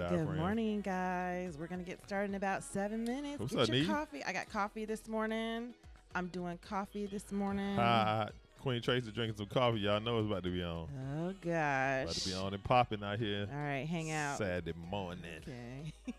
diaphragm. Good morning, guys. We're going to get started in about 7 minutes. What's Get up, your Nee? coffee. I got coffee this morning. I'm doing coffee this morning. Hi, Queen Tracy drinking some coffee. Y'all know it's about to be on. Oh, gosh. About to be on and popping out here. All right, hang out. Saturday morning. Okay.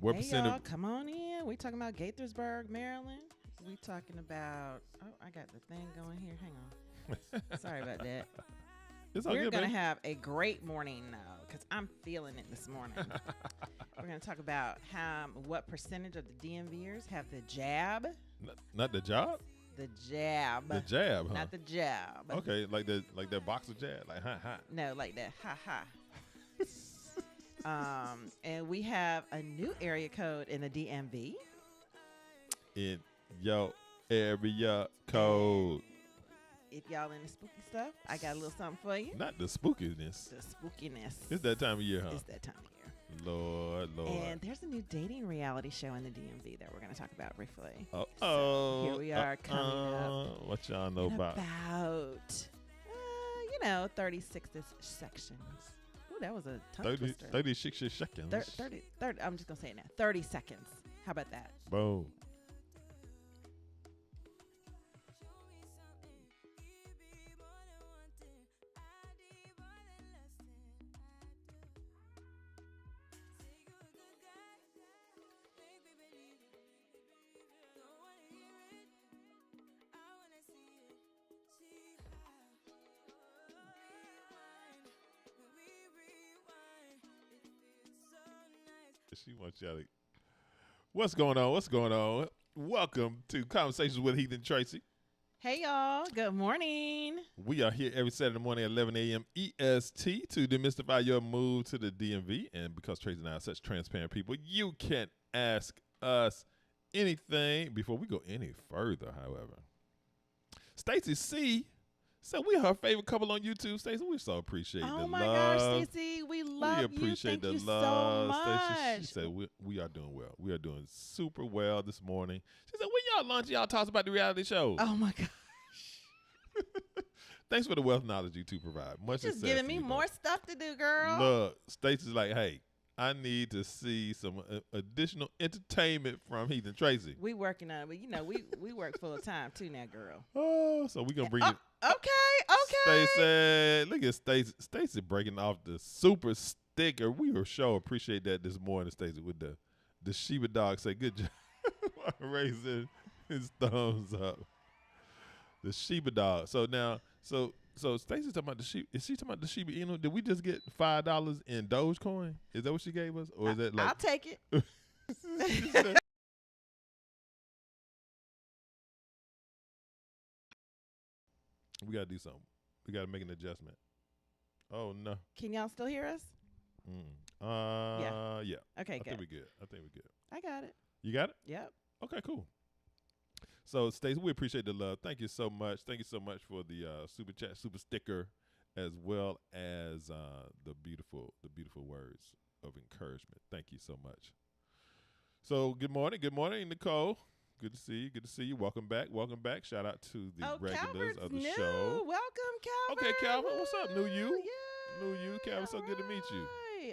What Hey percent y'all, of come on in. We talking about Gaithersburg, Maryland. We talking about. Oh, I got the thing going here. Hang on. Sorry about that. it's all We're good, gonna man. have a great morning now because I'm feeling it this morning. We're gonna talk about what percentage of the DMVers have the jab. Not the job. The jab. The jab, huh? Not the jab. Okay, like that boxer jab, like ha. No, like that. Ha ha. And we have a new area code in the DMV. In your area code. If y'all into spooky stuff, I got a little something for you. Not the spookiness. The spookiness. It's that time of year, huh? It's that time of year. Lord. And there's a new dating reality show in the DMV that we're going to talk about briefly. Oh, So here we are coming up. What y'all know in about? 36 sections. Ooh, that was a tongue 30, twister. 36 seconds. 30, I'm just going to say it now. 30 seconds. How about that? Boom. She wants y'all to. What's going on? What's going on? Welcome to Conversations with Heath and Tracy. Hey, y'all. Good morning. We are here every Saturday morning at 11 a.m. EST to demystify your move to the DMV. And because Tracy and I are such transparent people, you can ask us anything. Before we go any further, however, Stacey C said we're her favorite couple on YouTube. Stacey, we so appreciate the love. Oh, my gosh, Stacey. We love you. We appreciate Thank the you love. so much. Stacey, she said we are doing well. We are doing super well this morning. She said, when y'all lunch, y'all talk about the reality shows. Oh, my gosh. Thanks for the wealth knowledge you two provide. Much Just success giving to me you more both. stuff to do, girl. Look, Stacey's like, hey, I need to see some additional entertainment from Heath and Tracy. We working on it, but we work full time too now, girl. Oh, so we gonna bring it. Okay. Stacey, look at Stacey. Stacey breaking off the super sticker. We were sure appreciate that this morning, Stacey, with the Sheba dog. Say good job, raising his thumbs up. The Sheba dog. So now, so Stacey's talking about the Sheba. Is she talking about the Sheba Inu? Did we just get $5 in Dogecoin? Is that what she gave us, or is that like? I'll take it. We gotta do something. We gotta make an adjustment. Oh no. Can y'all still hear us? Yeah. Okay, I good. think we good. I got it. You got it? Yep. Okay, cool. So, Stacey, we appreciate the love. Thank you so much. Thank you so much for the super chat, super sticker, as well as the beautiful words of encouragement. Thank you so much. So, good morning, Nicole. Good to see you. Welcome back. Shout out to the regulars Calvert's of the new. show. Welcome, Calvert. Okay, Calvert, what's up? New you. Yeah. New you, Calvert. So good to meet you.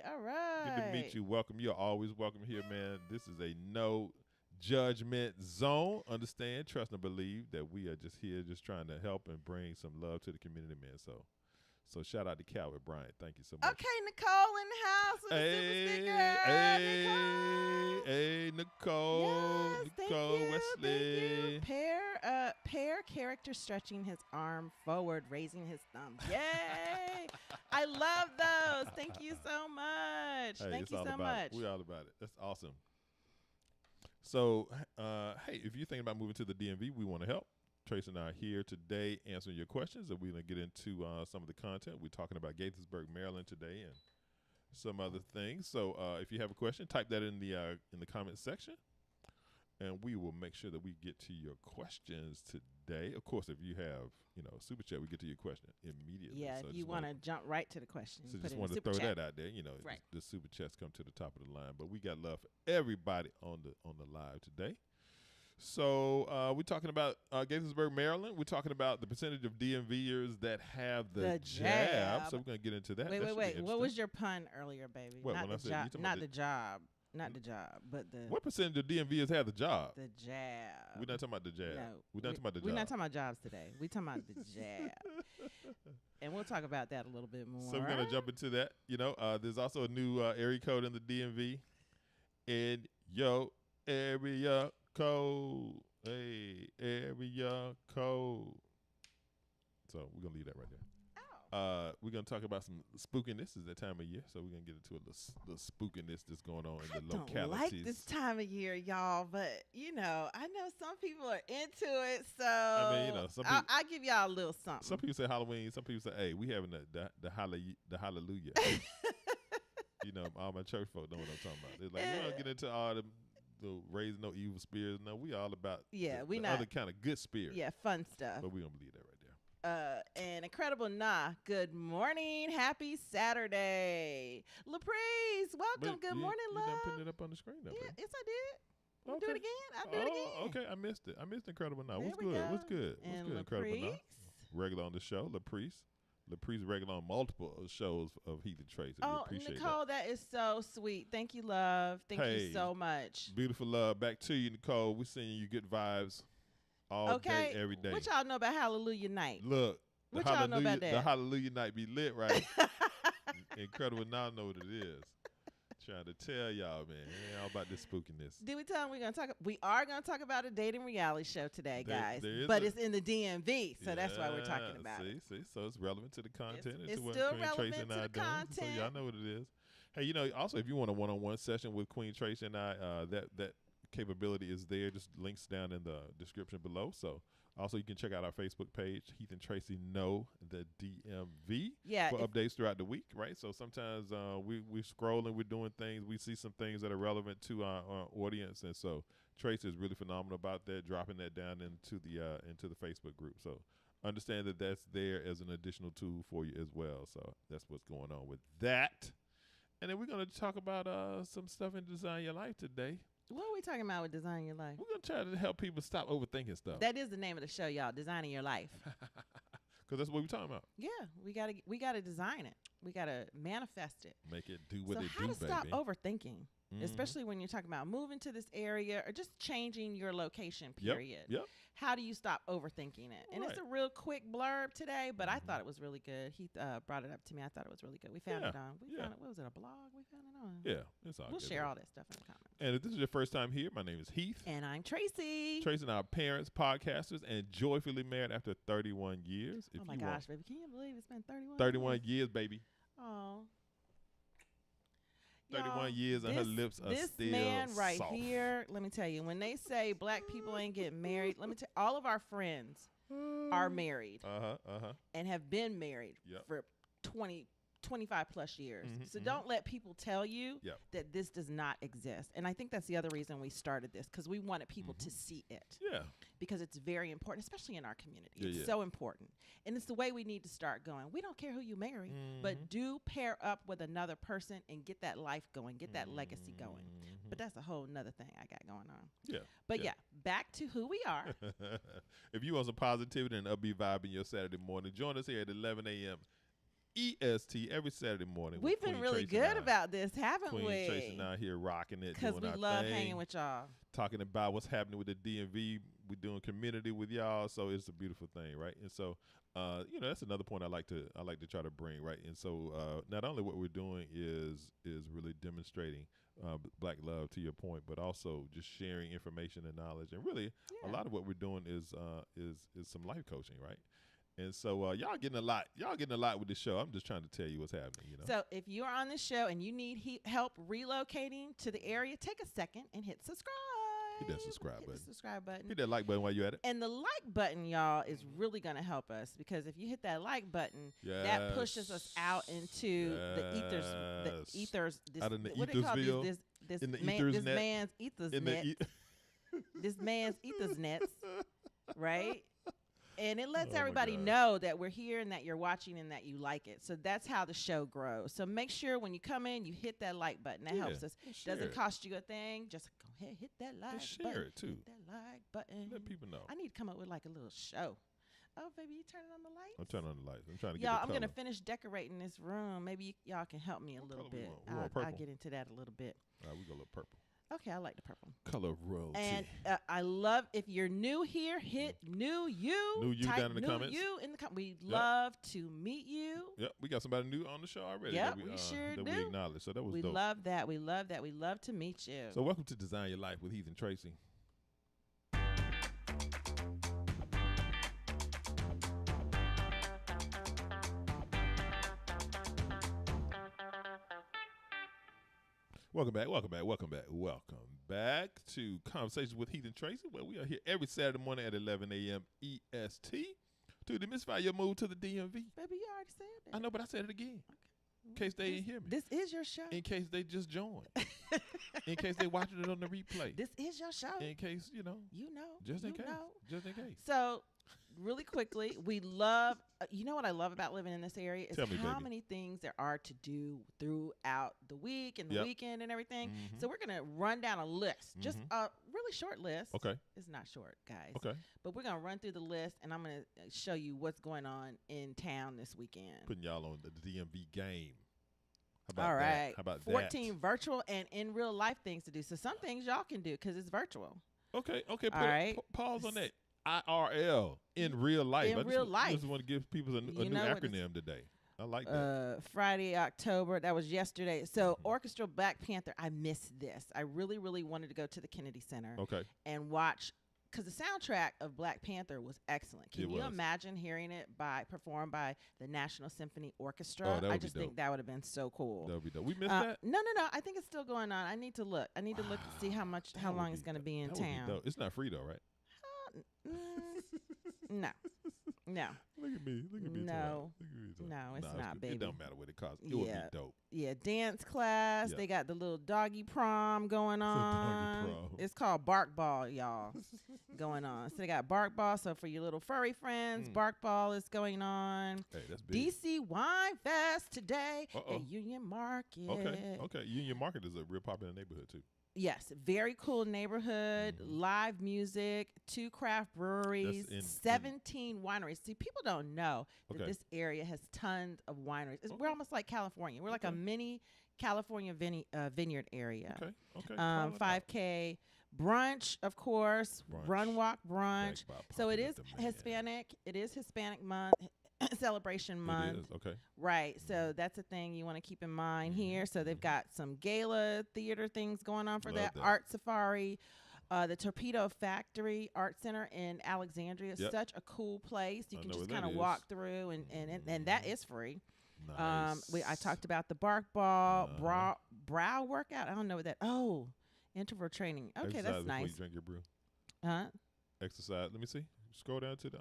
All right. Good to meet you. Welcome. You're always welcome here, man. This is a no judgment zone. Understand, trust, and believe that we are just here just trying to help and bring some love to the community, man. So shout out to Calvert Bryant. Thank you so much. Okay, Nicole in the house with a super sticker. Hey, Nicole. Yes, Nicole thank you, Wesley. thank you. Pair character stretching his arm forward, raising his thumb. Yay! I love those. Thank you so much. Hey, Thank you so much. We're all about it. That's awesome. So, hey, if you're thinking about moving to the DMV, we want to help. Tracy and I are here today answering your questions, and we're going to get into some of the content. We're talking about Gaithersburg, Maryland today and some other things. So if you have a question, type that in the comment section, and we will make sure that we get to your questions today. Of course, if you have, super chat, we get to your question immediately. Yeah, so if you want to jump right to the question. So put just in wanted to super throw chat. that out there. Right. The super chats come to the top of the line, but we got love for everybody on the live today. So we're talking about Gaithersburg, Maryland. We're talking about the percentage of DMVers that have the jab. So we're going to get into that. Wait. What was your pun earlier, baby? What, not when I the said job. you talking Not about the job. Not the job, but the. What percentage of DMVers have the job? The jab. We're not talking about the jab. No, we're not talking about the job. We're not talking about jobs today. We're talking about the jab. And we'll talk about that a little bit more. So we're going to jump into that. There's also a new area code in the DMV. And Yo, area code. Hey, area code. So we're going to leave that right there. We're going to talk about some spookiness. It's that time of year, so we're going to get into a little spookiness that's going on in the localities. I don't like this time of year, y'all, but, I know some people are into it, so some people, I'll give y'all a little something. Some people say Halloween. Some people say, hey, we having the hallelujah. All my church folk know what I'm talking about. They're like, we don't get into all the raising no evil spirits. No, we all about the other kind of good spirit. Yeah, fun stuff. But we don't believe that right there. And Incredible Nah, good morning. Happy Saturday. LaPreeze, welcome. Good morning, love. You done putting it up on the screen. Yes, I did. Okay. Do it again. I'll do it again. Okay, I missed it. I missed Incredible Nah. What's good? What's good? And What's good, Incredible Nah? Regular on the show, LaPreeze. LaPreeze regular on multiple shows of Heath and Tracy. Oh, Nicole, that is so sweet. Thank you, love. Thank you so much. Beautiful love. Back to you, Nicole. We're sending you good vibes all day, every day. What y'all know about Hallelujah Night? Look. What y'all know about that? The Hallelujah Night be lit, right? Incredible Now know what it is. Trying to tell y'all, man. It ain't all about this spookiness. Did we tell them we are gonna talk about a dating reality show today, guys. It's in the DMV, so that's why we're talking about it. See, so it's relevant to the content. It's still relevant to the content. So y'all know what it is. Hey, also if you want a one-on-one session with Queen Tracy and I, that capability is there. Just links down in the description below. So also you can check out our Facebook page, Heath and Tracy Know the DMV, for updates throughout the week, right? So sometimes we're scrolling, we're doing things, we see some things that are relevant to our audience, and so Tracy is really phenomenal about that, dropping that down into the Facebook group. So understand that that's there as an additional tool for you as well. So that's what's going on with that. And then we're going to talk about some stuff in Design Your Life today. What are we talking about with Design Your Life? We're going to try to help people stop overthinking stuff. That is the name of the show, y'all, Designing Your Life. Because that's what we're talking about. Yeah, we gotta design it. We got to manifest it. Make it do what it do, baby. So how to stop overthinking, especially when you're talking about moving to this area or just changing your location, period. Yep. How do you stop overthinking it? And it's a real quick blurb today, but I thought it was really good. He brought it up to me. I thought it was really good. We found it on. Found it. What was it, a blog? We found it on. Yeah, it's all We'll good. share all that stuff in the comments. And if this is your first time here, my name is Heath. And I'm Tracy. Tracy and our parents, podcasters, and joyfully married after 31 years. Oh, my gosh, baby. Can you believe it's been 31 years, baby. Oh. 31 years and her lips are still soft. This man right here, let me tell you, when they say black people ain't getting married, let me tell you, all of our friends are married and have been married for 25 plus years. So don't let people tell you that this does not exist. And I think that's the other reason we started this, because we wanted people to see it. Yeah. Because it's very important, especially in our community. It's so important. And it's the way we need to start going. We don't care who you marry, but do pair up with another person and get that life going, get that legacy going. But that's a whole nother thing I got going on. Yeah. But back to who we are. If you want some positivity and upbeat vibe in your Saturday morning, join us here at 11 a.m. EST every Saturday morning. We've been really good about this, haven't we? Queen Tracy and I here rocking it, because we love hanging with y'all, talking about what's happening with the DMV. We're doing community with y'all, so it's a beautiful thing, right? And so, that's another point I like to try to bring, right? And so, not only what we're doing is really demonstrating black love, to your point, but also just sharing information and knowledge, and really a lot of what we're doing is some life coaching, right? And so y'all getting a lot. Y'all getting a lot with this show. I'm just trying to tell you what's happening. So if you're on this show and you need help relocating to the area, take a second and hit subscribe. Hit that subscribe button. Hit the subscribe button. Hit that like button while you're at it. And the like button, y'all, is really going to help us, because if you hit that like button, that pushes us out into the ethers. The ethers. Out in the what do they call ethersville? This in the ethers net. Man's ethers net. This man's ethers nets, right? And it lets everybody know that we're here and that you're watching and that you like it. So that's how the show grows. So make sure when you come in, you hit that like button. That helps us. Doesn't cost you a thing. Just go ahead, hit that like button. Share it, too. Hit that like button. Let people know. I need to come up with like a little show. Oh, baby, you turning on the lights? I'm turning on the lights. I'm trying to get y'all, I'm going to finish decorating this room. Maybe y'all can help me a little bit. I'll get into that a little bit. All right, we go a little purple. Okay, I like the purple. Color of royalty. And I love, if you're new here, hit new you. New you down in the comments. New you in the we love to meet you. Yep, we got somebody new on the show already. Yep, we sure do. That we acknowledge. So that was dope. We love that. We love that. We love to meet you. So welcome to Design Your Life with Heath and Tracy. Welcome back to Conversations with Heath and Tracy, where we are here every Saturday morning at 11 a.m. EST to demystify your move to the DMV. Baby, you already said that. I know, but I said it again. Okay. In case they didn't hear me. This is your show. In case they just joined. In case they watching it on the replay. This is your show. In case, Just in case. Just in case. So, really quickly, we love, you know what I love about living in this area is how many things there are to do throughout the week and the weekend and everything. So we're going to run down a list, just a really short list. Okay. It's not short, guys. Okay. But we're going to run through the list, and I'm going to show you what's going on in town this weekend. Putting y'all on the DMV game. All right. How about 14 virtual and in real life things to do. So some things y'all can do because it's virtual. Okay. Pause on that. IRL, in real life. I just want to give people a new acronym today. I like that. Friday, October. That was yesterday. So Orchestral Black Panther. I missed this. I really, really wanted to go to the Kennedy Center. Okay. And watch, because the soundtrack of Black Panther was excellent. Can you imagine hearing it performed by the National Symphony Orchestra? I just think that would have been so cool. That would be dope. We missed that? No. I think it's still going on. I need to look. I need to look and see how long it's going to be in town. It's not free though, right? No. Look at me. No, it's not, baby. It don't matter what it costs. It would be dope. Yeah, dance class. Yeah. They got the little doggy prom going on. It's called Bark Ball, y'all, going on. So they got Bark Ball. So for your little furry friends, Bark Ball is going on. Hey, that's big. DC Wine Fest today at Union Market. Okay. Union Market is a real popular neighborhood, too. Yes, very cool neighborhood, live music, 2 craft breweries, 17 wineries. See, people don't know that this area has tons of wineries. We're almost like California. We're like a mini California vineyard area. Okay. 5K brunch, of course, run, walk, brunch. So it is Hispanic. It is Hispanic month. Celebration month. It is, okay. Right. So that's a thing you want to keep in mind here. So they've got some gala theater things going on for that. Art Safari, the Torpedo Factory Art Center in Alexandria. Such a cool place. You can just kind of walk through and that is free. Nice. I talked about the Bark Ball, brow workout. I don't know what that. Oh, interval training. Okay, exercise that's nice. Before you drink your brew. Exercise. Let me see. Scroll down to the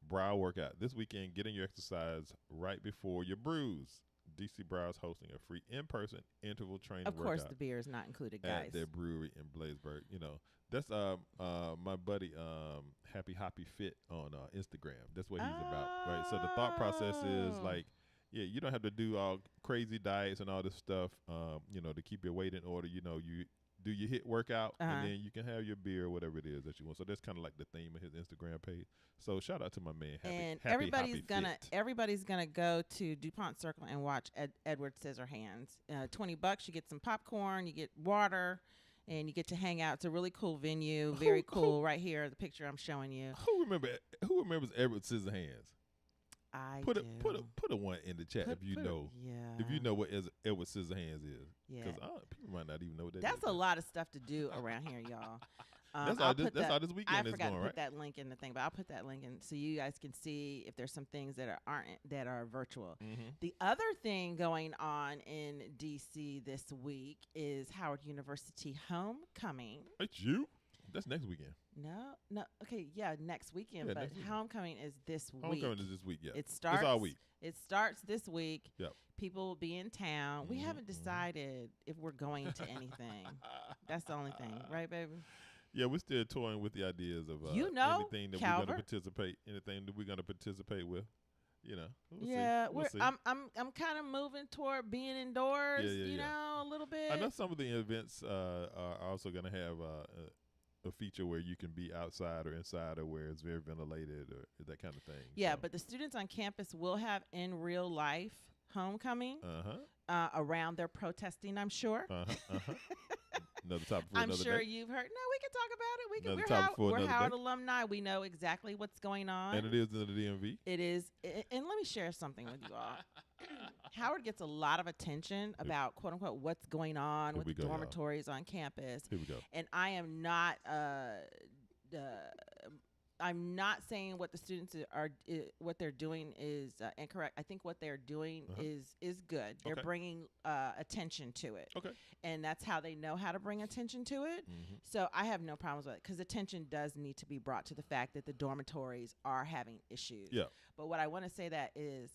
brow workout. This weekend, getting your exercise right before your brews. DC Brow is hosting a free in-person interval training workout. Of course, the beer is not included, guys. At their brewery in Blazeburg. That's my buddy Happy Hoppy Fit on Instagram. That's what he's about, right? So the thought process is like, you don't have to do all crazy diets and all this stuff, to keep your weight in order. You do your HIIT workout, and then you can have your beer or whatever it is that you want. So that's kind of like the theme of his Instagram page. So shout out to my man, everybody's gonna go to DuPont Circle and watch Edward Scissorhands. $20, you get some popcorn, you get water, and you get to hang out. It's a really cool venue, very cool. Right here, the picture I'm showing you. Who remembers Edward Scissorhands? I put a one in the chat if you know what Edward Scissorhands is. Yeah, because people might not even know what that is. That's a lot of stuff to do around here, y'all. That's all this weekend is going, right? I forgot to put that link in the thing, but I'll put that link in so you guys can see if there's some things that are virtual. The other thing going on in DC this week is Howard University homecoming. It's you? That's next weekend. No. Okay, next weekend. Yeah, but homecoming is this week. Homecoming is this week. Yeah, it starts. It's all week. It starts this week. Yep. People will be in town. We haven't decided if we're going to anything. That's the only thing, right, baby? Yeah, we're still toying with the ideas of anything that we're going to participate with. We'll see. I'm kind of moving toward being indoors. A little bit. I know some of the events are also going to have a feature where you can be outside or inside, or where it's very ventilated or that kind of thing. Yeah, but the students on campus will have in real life homecoming around their protesting, I'm sure. Another topic for I'm another sure day. you've heard. No, we can talk about it. Another We're day. Howard alumni. We know exactly what's going on. And it is in the DMV. It is. And let me share something with you all. Howard gets a lot of attention about quote unquote what's going on with the dormitories on campus. Here we go. And I am not I'm not saying what the students are what they're doing is incorrect. I think what they're doing is good. They're bringing attention to it. Okay. And that's how they know how to bring attention to it. So I have no problems with it because attention does need to be brought to the fact that the dormitories are having issues. Yeah. But what I want to say that is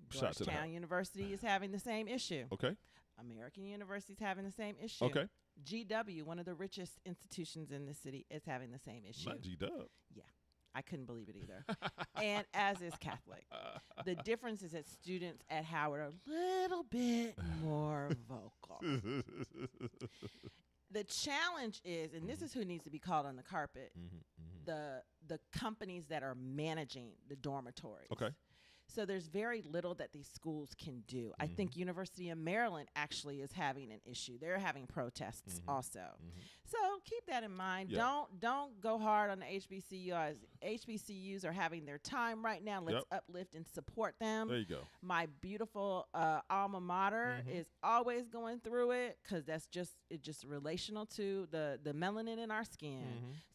Georgetown University is having the same issue. Okay. American University is having the same issue. Okay. GW, one of the richest institutions in the city, is having the same issue. Not G-Dub. Yeah. I couldn't believe it either. And as is Catholic. The difference is that students at Howard are a little bit more vocal. The challenge is, and this is who needs to be called on the carpet, the companies that are managing the dormitories. Okay. So there's very little that these schools can do. I think University of Maryland actually is having an issue. They're having protests also. So keep that in mind. Yeah. Don't go hard on the HBCUs. HBCUs are having their time right now. Let's uplift and support them. There you go. My beautiful alma mater is always going through it because it's just relational to the melanin in our skin.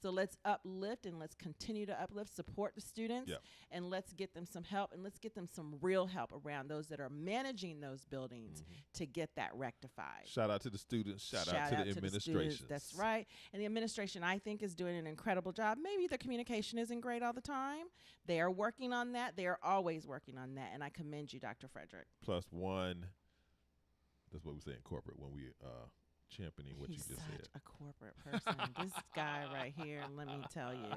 So let's uplift and let's continue to uplift, support the students, and let's get them some help and let's get them some real help around those that are managing those buildings to get that rectified. Shout out to the students. Shout out to the administration. That's right. And the administration, I think, is doing an incredible job. Maybe the communication isn't great all the time. They are working on that. They are always working on that. And I commend you, Dr. Frederick. +1. That's what we say in corporate when we championing what you just said. He's such a corporate person. This guy right here, let me tell you.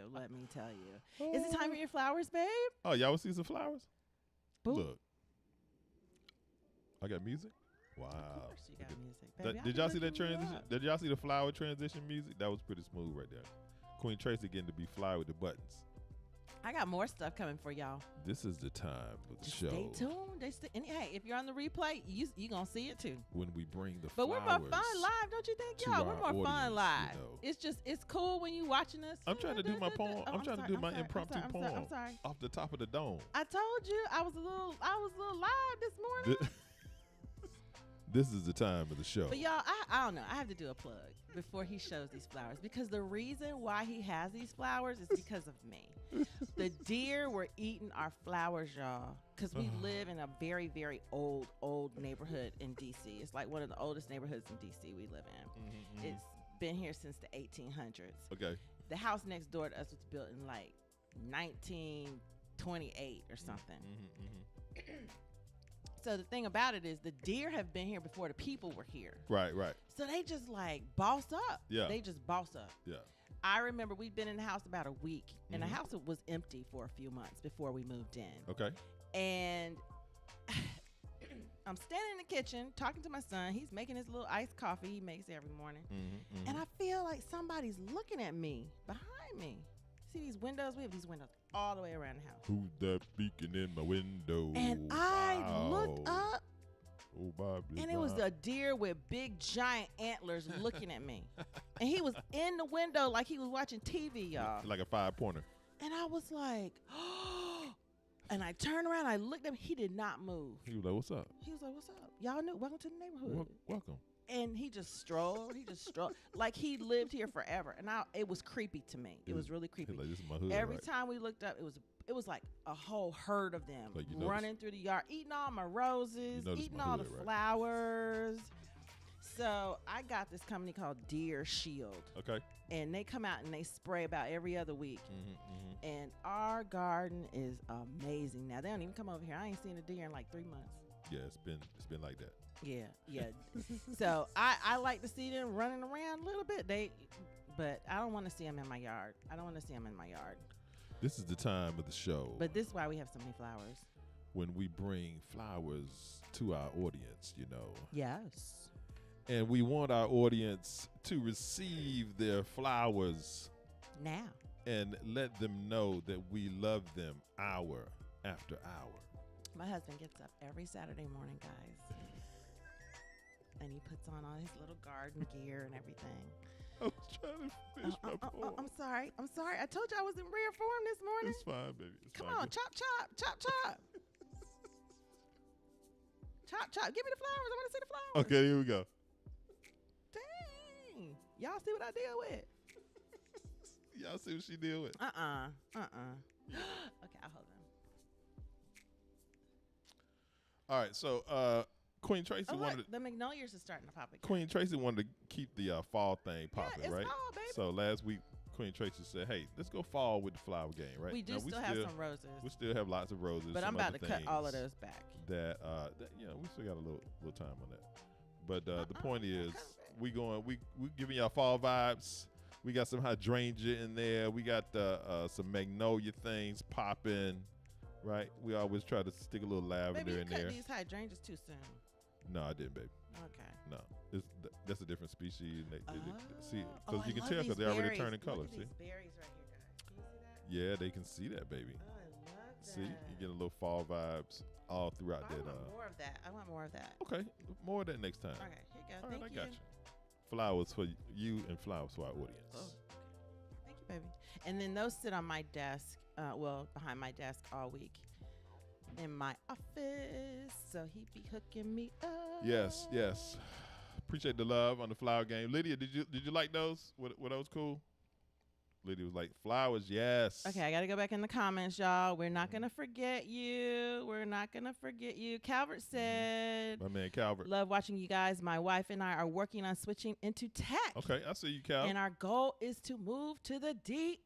Is it time for your flowers, babe? Oh, y'all want to see some flowers? Boop. Look. I got music? Wow. Of course you got music, baby. Did y'all see that transition? Did y'all see the flower transition music? That was pretty smooth right there. Queen Tracy getting to be fly with the buttons. I got more stuff coming for y'all. This is the time of the Just show. Stay tuned. Hey, if you're on the replay, you gonna see it too. When we bring the but flowers. we're more fun live, don't you think, y'all? We're more fun live. You know. It's cool when you watching us. I'm trying to do my poem. I'm trying to do my impromptu poem. I'm sorry. Off the top of the dome. I told you I was a little live this morning. This is the time of the show. But y'all, I don't know. I have to do a plug before he shows these flowers because the reason why he has these flowers is because of me. The deer were eating our flowers, y'all, because we live in a very, very old neighborhood in D.C. It's like one of the oldest neighborhoods in D.C. we live in. It's been here since the 1800s. Okay. The house next door to us was built in like 1928 or something. So the thing about it is the deer have been here before the people were here. Right. So they just like boss up. Yeah. They just boss up. Yeah. I remember we'd been in the house about a week, and the house was empty for a few months before we moved in. Okay. And I'm standing in the kitchen talking to my son. He's making his little iced coffee he makes every morning. And I feel like somebody's looking at me behind me. See these windows? We have these windows all the way around the house. Who's that beacon in my window? And I looked up, and and it was a deer with big giant antlers looking at me. And he was in the window like he was watching TV, y'all. Like a 5-pointer. And I was like, oh. And I turned around, I looked at him. He did not move. He was like, what's up? He was like, what's up? Y'all new? Welcome to the neighborhood. Welcome. And he just strolled. Like he lived here forever. And it was creepy to me. It was really creepy. Like, this is my hood, Every right? time we looked up, it was like a whole herd of them like running through the yard, eating all my roses, eating all the right? flowers. So I got this company called Deer Shield. Okay. And they come out and they spray about every other week. And our garden is amazing. Now, they don't even come over here. I ain't seen a deer in like 3 months. Yeah, it's been like that. Yeah. So I like to see them running around a little bit. But I don't want to see them in my yard. This is the time of the show. But this is why we have so many flowers. When we bring flowers to our audience, you know. Yes. And we want our audience to receive their flowers now and let them know that we love them hour after hour. My husband gets up every Saturday morning, guys, and he puts on all his little garden gear and everything. I was trying to finish my poem. I'm sorry. I told you I was in rare form this morning. It's fine, baby. Come on, chop, chop, chop, chop. Chop, chop. Give me the flowers. I want to see the flowers. Okay, here we go. Dang. Y'all see what I deal with? Y'all see what she deal with? Okay, I'll hold them. All right, so Queen Tracy wanted the magnolias are starting to pop again. Queen Tracy wanted to keep the fall thing popping, it's right? fall, baby. So last week, Queen Tracy said, "Hey, let's go fall with the flower game, right?" We do still have some roses. We still have lots of roses, but I'm about to cut all of those back. That we still got a little time on that. But the point is, we giving y'all fall vibes. We got some hydrangea in there. We got some magnolia things popping, right? We always try to stick a little lavender in there. Cut these hydrangeas too soon. No, I didn't, baby. Okay. No, that's a different species. See, because you can tell because they're already turning color. See, these berries right here, guys. Can you see that? Yeah, they can see that, baby. Oh, I love that. See, you get a little fall vibes all throughout that. I want more of that. I want more of that. Okay, more of that next time. Okay, here you go. All right, Thank I got you. Flowers for you and flowers for our audience. Oh, okay. Thank you, baby. And then those sit on my desk, behind my desk all week in my office. So he be hooking me up. Yes. Appreciate the love on the flower game. Lydia, did you like those? Were those cool? Lydia was like, flowers, yes. Okay, I got to go back in the comments, y'all. We're not going to forget you. Calvert said. My man Calvert. Love watching you guys. My wife and I are working on switching into tech. Okay, I see you, Cal. And our goal is to move to the DMV.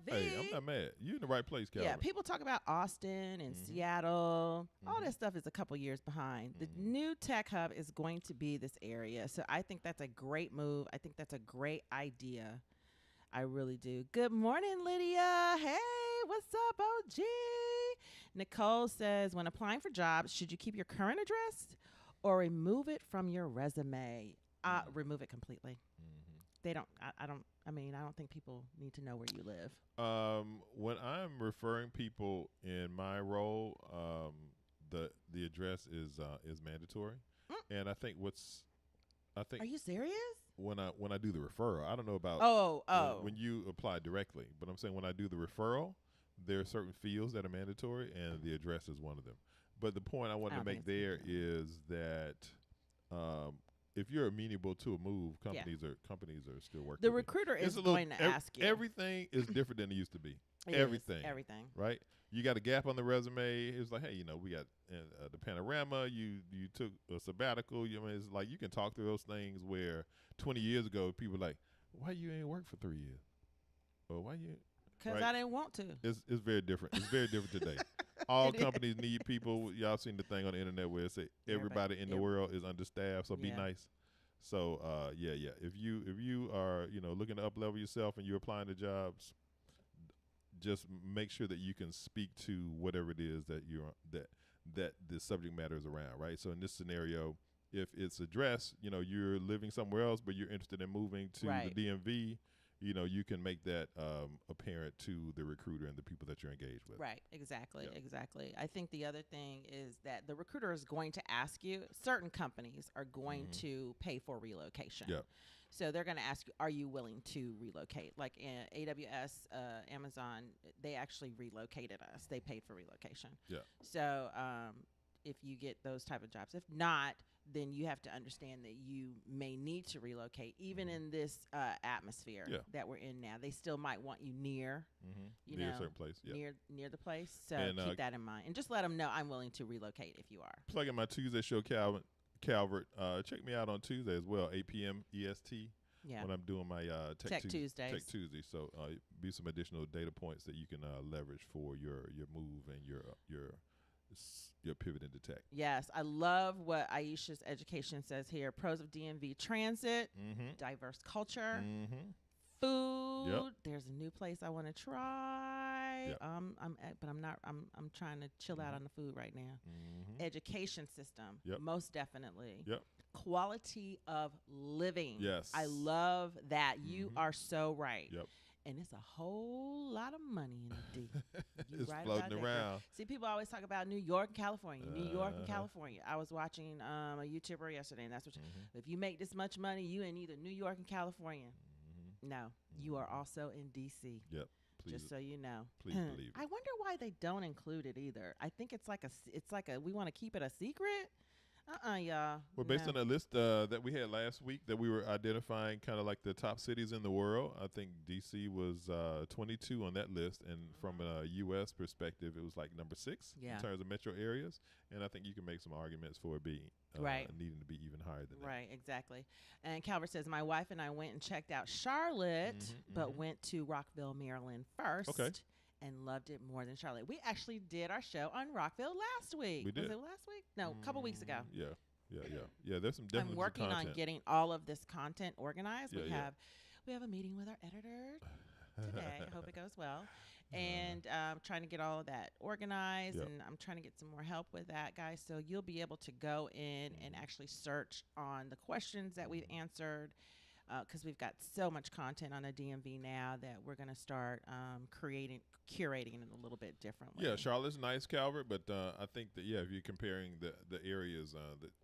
Hey, I'm not mad. You're in the right place, Calvert. Yeah, people talk about Austin and Seattle. All that stuff is a couple years behind. The new tech hub is going to be this area. So I think that's a great move. I think that's a great idea. I really do. Good morning, Lydia. Hey, what's up, OG? Nicole says, when applying for jobs, should you keep your current address or remove it from your resume? Remove it completely. They don't. I don't think people need to know where you live. When I'm referring people in my role, the address is mandatory, and I think. Are you serious? When I do the referral, I don't know about when you apply directly, but I'm saying when I do the referral, there are certain fields that are mandatory, and the address is one of them. But the point I wanted to make there is that if you're amenable to a move, companies are still working. The recruiter is going to ask you. Everything is different than it used to be. Everything, right? You got a gap on the resume. It's like, hey, we got the panorama. You took a sabbatical. It's like you can talk through those things where 20 years ago people were like, why you ain't work for 3 years? Or why you? Because I didn't want to. It's very different. It's very different today. All companies need people. Y'all seen the thing on the internet where it say everybody in the world is understaffed. So be nice. So if you are looking to up level yourself and you're applying to jobs, just make sure that you can speak to whatever it is that that the subject matter is around, right? So in this scenario, if it's addressed, you're living somewhere else, but you're interested in moving to the DMV, you can make that apparent to the recruiter and the people that you're engaged with. Right, exactly. I think the other thing is that the recruiter is going to ask you, certain companies are going to pay for relocation. Yeah. So they're going to ask you, are you willing to relocate? Like AWS, Amazon, they actually relocated us. They paid for relocation. Yeah. So if you get those type of jobs, if not, then you have to understand that you may need to relocate, even in this atmosphere that we're in now. They still might want you near, near a certain place, near the place. So keep that in mind, and just let them know I'm willing to relocate if you are. Plugging my Tuesday show, Calvert. Check me out on Tuesday as well, 8 p.m. EST. Yeah. When I'm doing my Tech Tuesday. So be some additional data points that you can leverage for your move and your pivot into tech. Yes, I love what Aisha's education says here. Pros of DMV transit, diverse culture, food. Yep. There's a new place I want to try. Yep. I'm trying to chill out on the food right now. Education system, most definitely. Yep. Quality of living. Yes, I love that. You are so right. Yep. and it's a whole lot of money in the D. It's right floating around. See, people always talk about New York and California. New York and California. I was watching a YouTuber yesterday, and that's what if you make this much money, you in either New York and California. No, you are also in D.C. Yep. Please, just so you know. Please believe it. I wonder why they don't include it either. I think it's like a we want to keep it a secret. Y'all. Well, based on the list that we had last week, that we were identifying kind of like the top cities in the world, I think D.C. was 22 on that list, and from a U.S. perspective, it was like number 6 in terms of metro areas. And I think you can make some arguments for it being needing to be even higher than that. Right, exactly. And Calvert says, my wife and I went and checked out Charlotte, but went to Rockville, Maryland first. Okay. And loved it more than Charlotte. We actually did our show on Rockville last week. We did. Was it last week? No, a couple weeks ago. Yeah. There's some definitely. I'm working on getting all of this content organized. We have a meeting with our editor today. I hope it goes well. And trying to get all of that organized, and I'm trying to get some more help with that, guys. So you'll be able to go in and actually search on the questions that we've answered. Because we've got so much content on the DMV now that we're going to start curating it a little bit differently. Yeah, Charlotte's nice, Calvert, but I think that, if you're comparing the areas,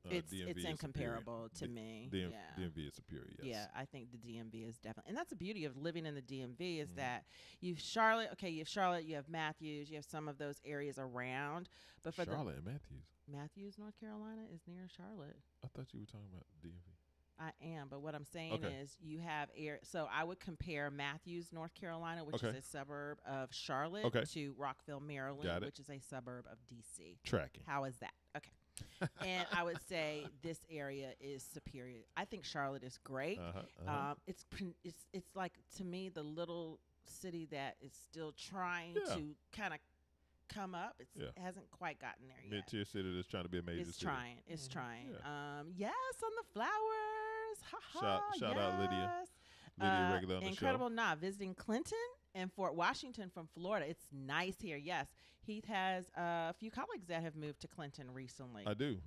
DMV it's incomparable to me. DMV is superior, yes. Yeah, I think the DMV is definitely. And that's the beauty of living in the DMV is that you have Charlotte, you have Matthews, you have some of those areas around. But for Charlotte and Matthews. Matthews, North Carolina is near Charlotte. I thought you were talking about DMV. I am, but what I'm saying is you have so I would compare Matthews, North Carolina, which is a suburb of Charlotte, to Rockville, Maryland, which is a suburb of D.C. Tracking. How is that? Okay. And I would say this area is superior. I think Charlotte is great. It's like, to me, the little city that is still trying to kind of come up. It hasn't quite gotten there yet. Mid-tier city that's trying to be a major city. It's trying. Yes, on the flowers. Shout out Lydia. Lydia regular on the incredible show. Not visiting Clinton and Fort Washington from Florida. It's nice here. Yes, Heath has a few colleagues that have moved to Clinton recently. I do.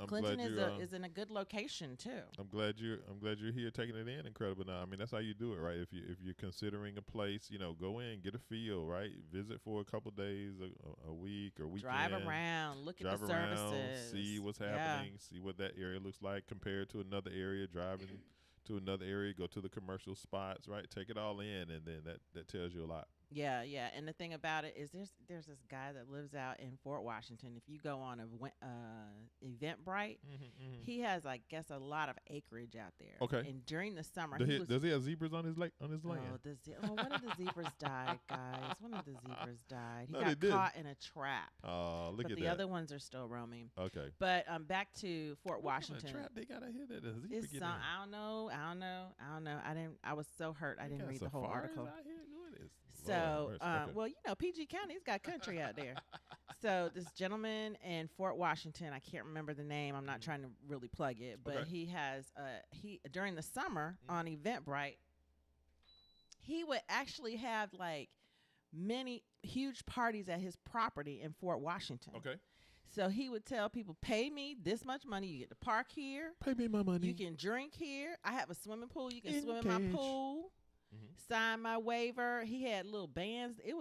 Clinton is in a good location too. I'm glad you're here taking it in. Incredible. Now, I mean, that's how you do it, right? If you're considering a place, go in, get a feel, right? Visit for a couple days, a week or weekend. Drive around, look at the services, see what's happening, see what that area looks like compared to another area. Driving to another area, go to the commercial spots, right? Take it all in, and then that tells you a lot. Yeah. And the thing about it is there's this guy that lives out in Fort Washington. If you go on Eventbrite, he has, I guess, a lot of acreage out there. Okay. And during the summer, does he have zebras on his land? One of the zebras died, guys. One of the zebras died. He No, got caught in a trap. Oh, look at that. But the other ones are still roaming. Okay. But back to Fort Washington. What kind of trap they gotta hit that a zebra get in? I don't know. I was so hurt. I didn't read the whole article. So, well, PG County's got country out there. So this gentleman in Fort Washington, I can't remember the name. I'm not trying to really plug it, but he has during the summer on Eventbrite, he would actually have like many huge parties at his property in Fort Washington. Okay. So he would tell people, pay me this much money. You get to park here. Pay me my money. You can drink here. I have a swimming pool. You can swim in my pool. Sign my waiver. He had little bands. I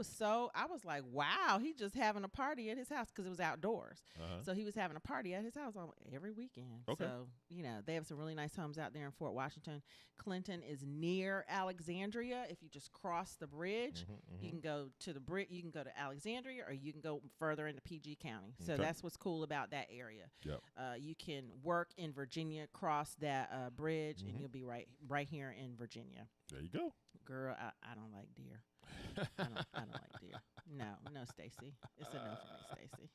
was like, wow, he just having a party at his house because it was outdoors. So he was having a party at his house every weekend. Okay. So, they have some really nice homes out there in Fort Washington. Clinton is near Alexandria. If you just cross the bridge, you can go to the bridge. You can go to Alexandria, or you can go further into PG County. So that's what's cool about that area. Yep. You can work in Virginia, cross that bridge, and you'll be right here in Virginia. There you go. Girl, I don't like deer. I don't like deer. No, Stacy. It's a no for me, Stacy.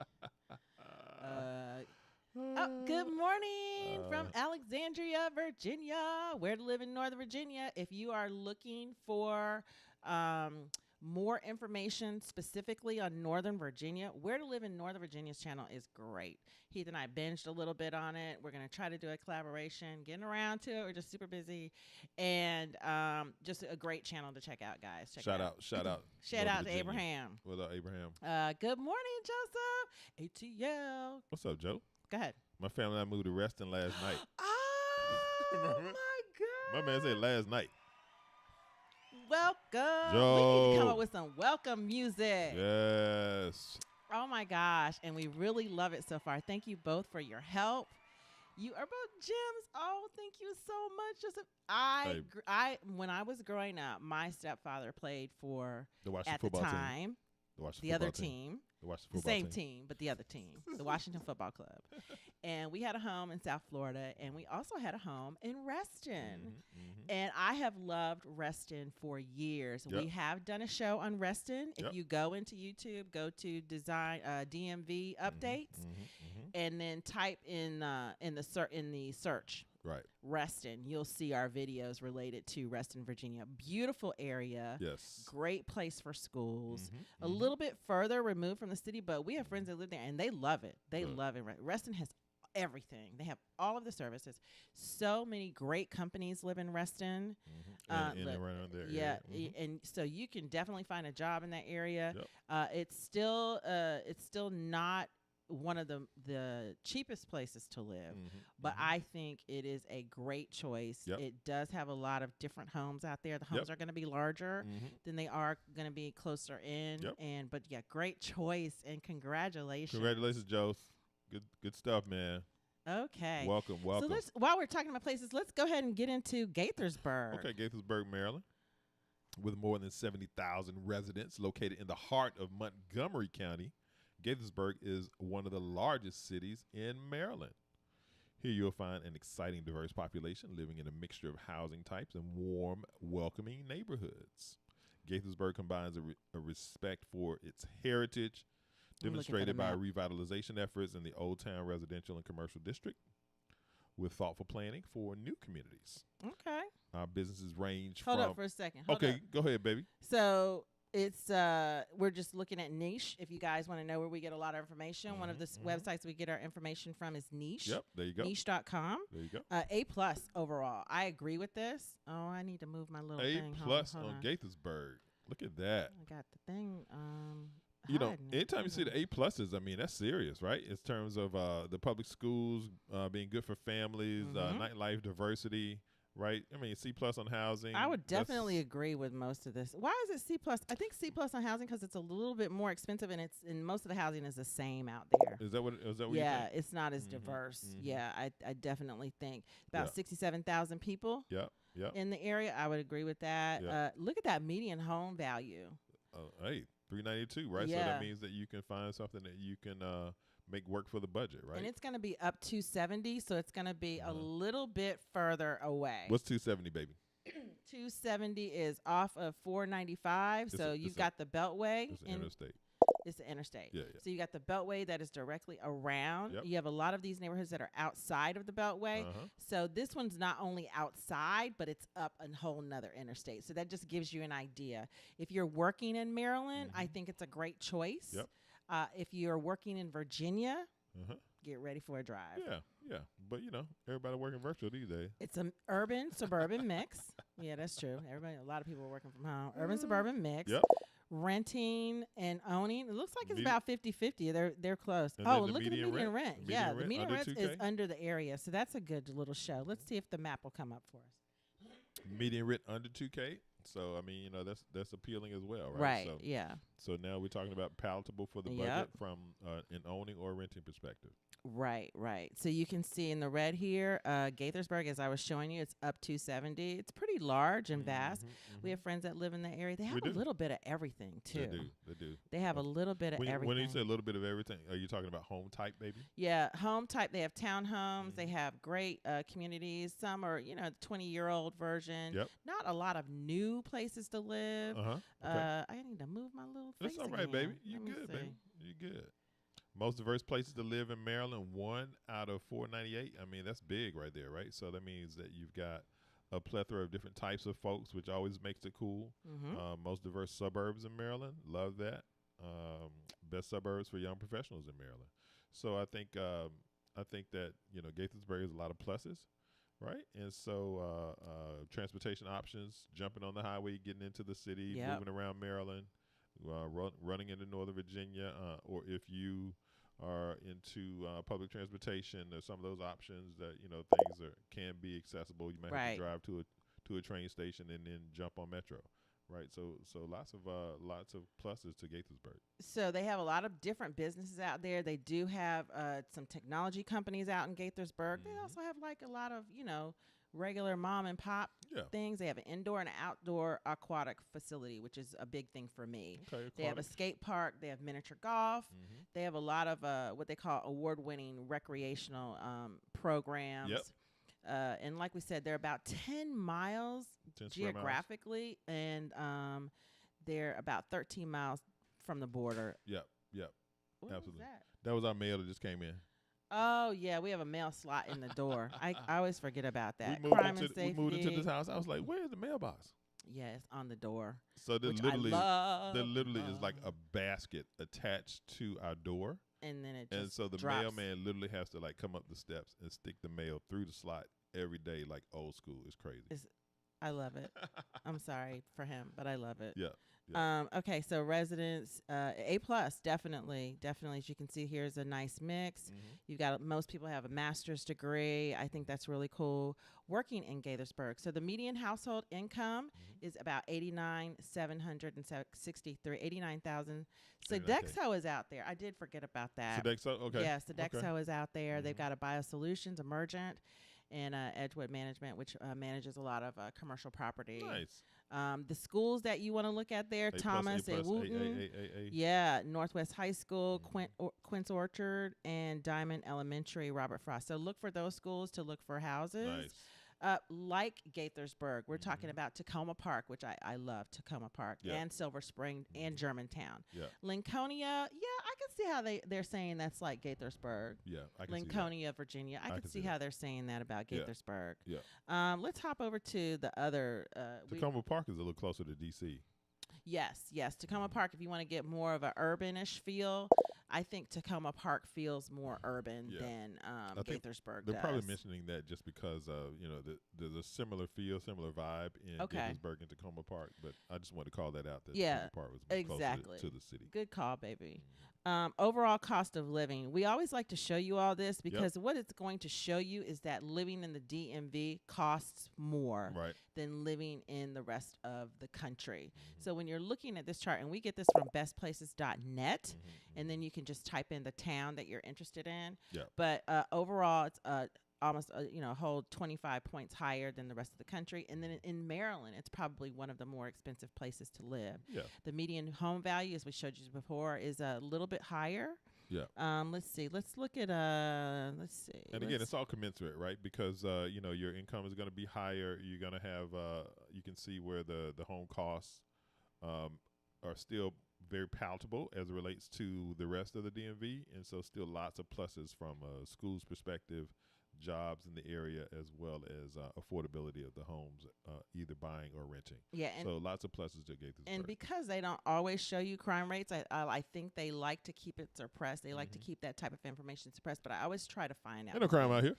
Good morning from Alexandria, Virginia. Where to live in Northern Virginia. If you are looking for more information specifically on Northern Virginia, Where to Live in Northern Virginia's channel is great. Heath and I binged a little bit on it. We're going to try to do a collaboration, getting around to it. We're just super busy. And just a great channel to check out, guys. Shout out. Shout out to Abraham. What up, Abraham? Good morning, Joseph. ATL. What's up, Joe? Go ahead. My family and I moved to Reston last night. Oh, my God. My man said last night. welcome. Joe. We need to come up with some welcome music. Yes. Oh my gosh, and we really love it so far. Thank you both for your help. You are both gems. Oh, thank you so much. When I was growing up, my stepfather played for The Washington at football the time team. the other team. The Same team, but the other team, the Washington Football Club. And we had a home in South Florida, and we also had a home in Reston. And I have loved Reston for years. Yep. We have done a show on Reston. Yep. If you go into YouTube, go to DMV updates, and then type in the search. Right. Reston, you'll see our videos related to Reston, Virginia. Beautiful area. Yes. Great place for schools. A little bit further removed from the city, but we have friends that live there and they love it. They love it. Reston has everything. They have all of the services. So many great companies live in Reston. And around there. Yeah, and so you can definitely find a job in that area. Yep. It's still not one of the cheapest places to live, but I think it is a great choice. Yep. It does have a lot of different homes out there. The homes are going to be larger than they are going to be closer in. Yep. But yeah, great choice and congratulations. Congratulations, Joe. Good stuff, man. Okay. Welcome. So while we're talking about places, let's go ahead and get into Gaithersburg. Okay, Gaithersburg, Maryland. With more than 70,000 residents located in the heart of Montgomery County, Gaithersburg is one of the largest cities in Maryland. Here you'll find an exciting, diverse population living in a mixture of housing types and warm, welcoming neighborhoods. Gaithersburg combines a respect for its heritage, demonstrated by revitalization efforts in the Old Town residential and commercial district, with thoughtful planning for new communities. Okay. Our businesses range Hold from... up for a second. Go ahead, baby. So... It's we're just looking at Niche. If you guys want to know where we get a lot of information, one of the websites we get our information from is Niche. Yep, there you go. Niche.com. There you go. A+ overall. I agree with this. Oh, I need to move my little thing. A+ on Gaithersburg. Look at that. I got the thing. Anytime you see the A+, I mean, that's serious, right? In terms of the public schools being good for families, nightlife diversity. Right, I mean C+ on housing. I would definitely agree with most of this. Why is it C+? I think C+ on housing because it's a little bit more expensive, and most of the housing is the same out there. Is that what you think? Yeah, it's not as diverse. Yeah, I definitely think about 67,000 people. In the area. I would agree with that. Look at that median home value. Hey, $392, right? Yeah. So that means that you can find something that you can make work for the budget, right? And it's going to be up to 70, so it's going to be a little bit further away. What's 270, baby? 270 is off of 495, so you've got the Beltway. It's an interstate. It's the interstate. Yeah. So you got the Beltway that is directly around. Yep. You have a lot of these neighborhoods that are outside of the Beltway. So this one's not only outside, but it's up a whole nother interstate. So that just gives you an idea. If you're working in Maryland, I think it's a great choice. Yep. If you're working in Virginia, get ready for a drive. Yeah. But, everybody working virtual these days. It's an urban-suburban mix. Yeah, that's true. A lot of people are working from home. Urban-suburban mix. Yep. Renting and owning. It looks like it's about 50-50. They're close. And Look at the median rent. Yeah, the median rent is 2K? under the area. So that's a good little show. Let's see if the map will come up for us. Median rent under 2K. So, I mean, that's appealing as well, right? Right, yeah. So now we're talking about palatable for the budget from an owning or renting perspective. Right. So you can see in the red here, Gaithersburg, as I was showing you, it's up 270. It's pretty large and vast. We have friends that live in the area. They have a little bit of everything, too. They do. They have a little bit of everything. When you say a little bit of everything, are you talking about home type, baby? Yeah, home type. They have townhomes. They have great communities. Some are, 20-year-old version. Yep. Not a lot of new places to live. Okay. I need to move my little face. That's all right, again. baby. You good, baby. You good. Most diverse places to live in Maryland, 1 out of 498. I mean, that's big right there, right? So that means that you've got a plethora of different types of folks, which always makes it cool. Most diverse suburbs in Maryland. Love that. Best suburbs for young professionals in Maryland. So I think that, Gaithersburg has a lot of pluses, right? And so transportation options, jumping on the highway, getting into the city, moving around Maryland, running into Northern Virginia, or if you are into public transportation, there's some of those options that things can be accessible. You might have to drive to a train station and then jump on Metro, right. So lots of pluses to Gaithersburg. So they have a lot of different businesses out there. They do have some technology companies out in Gaithersburg. They also have like a lot of, regular mom and pop things. They have an indoor and an outdoor aquatic facility, which is a big thing for me. Okay, they have a skate park. They have miniature golf. They have a lot of what they call award-winning recreational programs. Yep. And like we said, they're about 10 miles geographically, and they're about 13 miles from the border. Yep. What Absolutely. Was that? That was our mail that just came in. Oh, yeah, we have a mail slot in the door. I always forget about that. We moved into this house. I was like, where's the mailbox? Yeah, it's on the door. So there literally is like a basket attached to our door. And then it just so the drops. mailman literally has to like come up the steps and stick the mail through the slot every day, like old school. It's crazy. I love it. I'm sorry for him, but I love it. Yeah. Okay, so residents, A+, definitely. As you can see, here's a nice mix. You've got most people have a master's degree. I think that's really cool. Working in Gaithersburg. So the median household income is about $89,000. Sodexo is out there. I did forget about that. Sodexo, okay. Yeah, Sodexo is out there. They've got a BioSolutions, Emergent, and Edgewood Management, which manages a lot of commercial property. Nice. The schools that you want to look at there, A+, Thomas A+, A. Wooten, A. Northwest High School, Quince Orchard, and Diamond Elementary, Robert Frost. So look for those schools to look for houses. Nice. Like Gaithersburg, we're talking about Tacoma Park, which I love Tacoma Park, and Silver Spring, and Germantown. Yeah. Lincolnia, I can see how they're saying that's like Gaithersburg. Yeah, I can Lincolnia, Virginia. I can see how they're saying that about Gaithersburg. Yeah. Let's hop over to the other. Tacoma Park is a little closer to D.C. Yes. Tacoma Park, if you want to get more of an urbanish feel, I think Tacoma Park feels more urban than Gaithersburg They're does. probably mentioning that just because there's a similar feel, similar vibe in Gaithersburg and Tacoma Park. But I just wanted to call that out. That Tacoma Park was closer to the city. Good call, baby. Overall cost of living. We always like to show you all this because what it's going to show you is that living in the DMV costs more than living in the rest of the country. So when you're looking at this chart, and we get this from bestplaces.net, and then you can just type in the town that you're interested in. But overall, it's almost a whole 25 points higher than the rest of the country. And then in Maryland, it's probably one of the more expensive places to live. The median home value, as we showed you before, is a little bit higher. Let's see. Let's look at let's see. And again, it's all commensurate, right? Because your income is going to be higher. You're going to have you can see where the home costs are still very palatable as it relates to the rest of the DMV, and so still lots of pluses from a school's perspective, jobs in the area, as well as affordability of the homes, either buying or renting. So lots of pluses to Gaithersburg. And because they don't always show you crime rates, I think they like to keep it suppressed. They like to keep that type of information suppressed, but I always try to find out. Ain't no crime out here.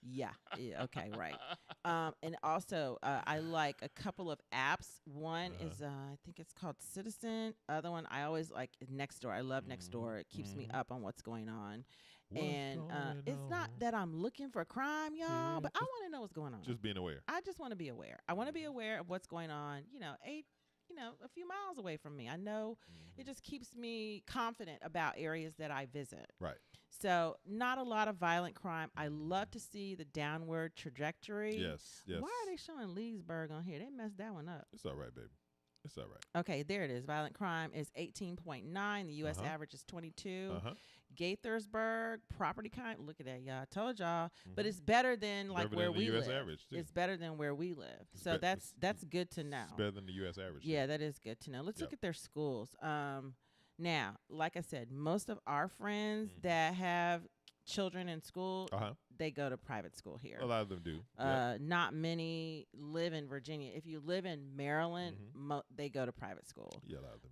Yeah. Okay. Right. And also, I like a couple of apps. One is, I think it's called Citizen. Other one, I always like Nextdoor. I love Nextdoor. It keeps me up on what's going on. It's not that I'm looking for crime, y'all, but I want to know what's going on. Just being aware. I just want to be aware. I want to be aware of what's going on, a few miles away from me. I know it just keeps me confident about areas that I visit. Right. So not a lot of violent crime. I love to see the downward trajectory. Yes. Why are they showing Leesburg on here? They messed that one up. It's all right, baby. It's all right. Okay, there it is. Violent crime is 18.9. The U.S. average is 22. Gaithersburg, property crime. Look at that, y'all. I told y'all. But it's better than where we live. Average, too. It's better than where we live. So that's good to know. It's better than the U.S. average. Yeah, that is good to know. Let's look at their schools. Now, like I said, most of our friends that have children in school, they go to private school here. A lot of them do. Not many live in Virginia. If you live in Maryland, they go to private school. Yeah, a lot of them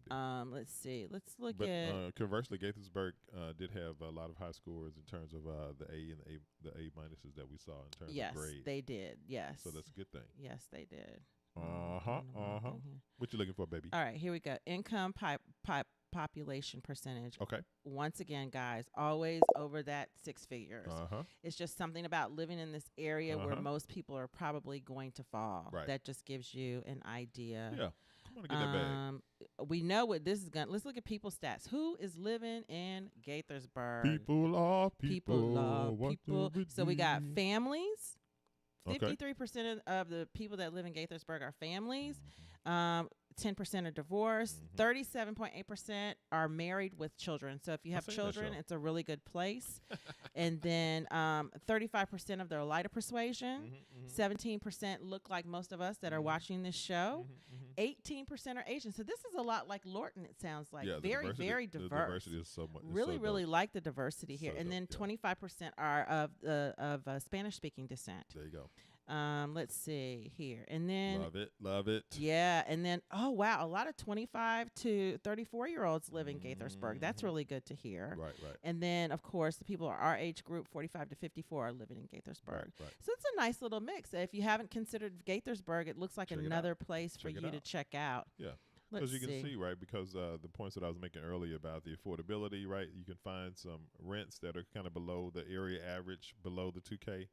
do. Let's see. Let's look at. Conversely, Gaithersburg did have a lot of high scores in terms of the A and the A minuses that we saw in terms of grades. Yes, they did. Yes. So that's a good thing. Yes, they did. What you looking for, baby? All right, here we go. Income population percentage. Okay. Once again, guys, always over that 6 figures. It's just something about living in this area where most people are probably going to fall. Right. That just gives you an idea. Yeah. want to get that bag. We know what this is going to. Let's look at people stats. Who is living in Gaithersburg? People are people. People are people. So we got families. 53% of the people that live in Gaithersburg are families. 10% are divorced. 37.8% are married with children. So if you have children, it's a really good place. And then 35% of them are lighter persuasion. 17% look like most of us that are watching this show. 18% are Asian. So this is a lot like Lorton, it sounds like. Very, very diverse. The diversity is so much. Really like the diversity here. And then 25% are of Spanish-speaking descent. There you go. Let's see here. And then love it. Yeah, and then a lot of 25 to 34-year-olds live in Gaithersburg. That's really good to hear. Right. And then of course the people our age group, 45 to 54, are living in Gaithersburg. Right. So it's a nice little mix. If you haven't considered Gaithersburg, it looks like another place for you to check out. Yeah. Because you can see, right, because the points that I was making earlier about the affordability, right, you can find some rents that are kind of below the area average, below the 2K.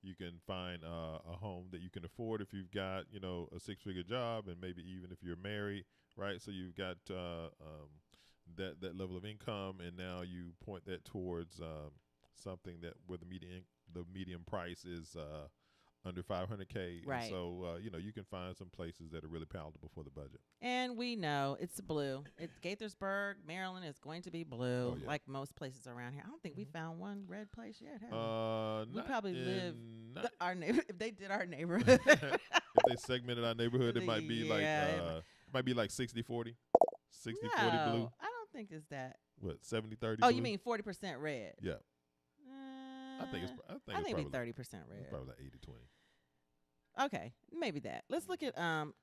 You can find a home that you can afford if you've got, a 6-figure job, and maybe even if you're married, right? So you've got that level of income, and now you point that towards something that where the median price is under 500K. Right. And so you can find some places that are really palatable for the budget. And we know it's blue. It's Gaithersburg, Maryland is going to be blue, like most places around here. I don't think we found one red place yet, have we? We probably live our neighbor. If they did our neighborhood, if they segmented our neighborhood, it might be like 60-40, 60-40 blue. I don't think it's that. What, 70-30? Oh, you mean 40% red? Yeah. I think it'd be 30% red. It's probably like 80-20. Okay, maybe that. Let's look at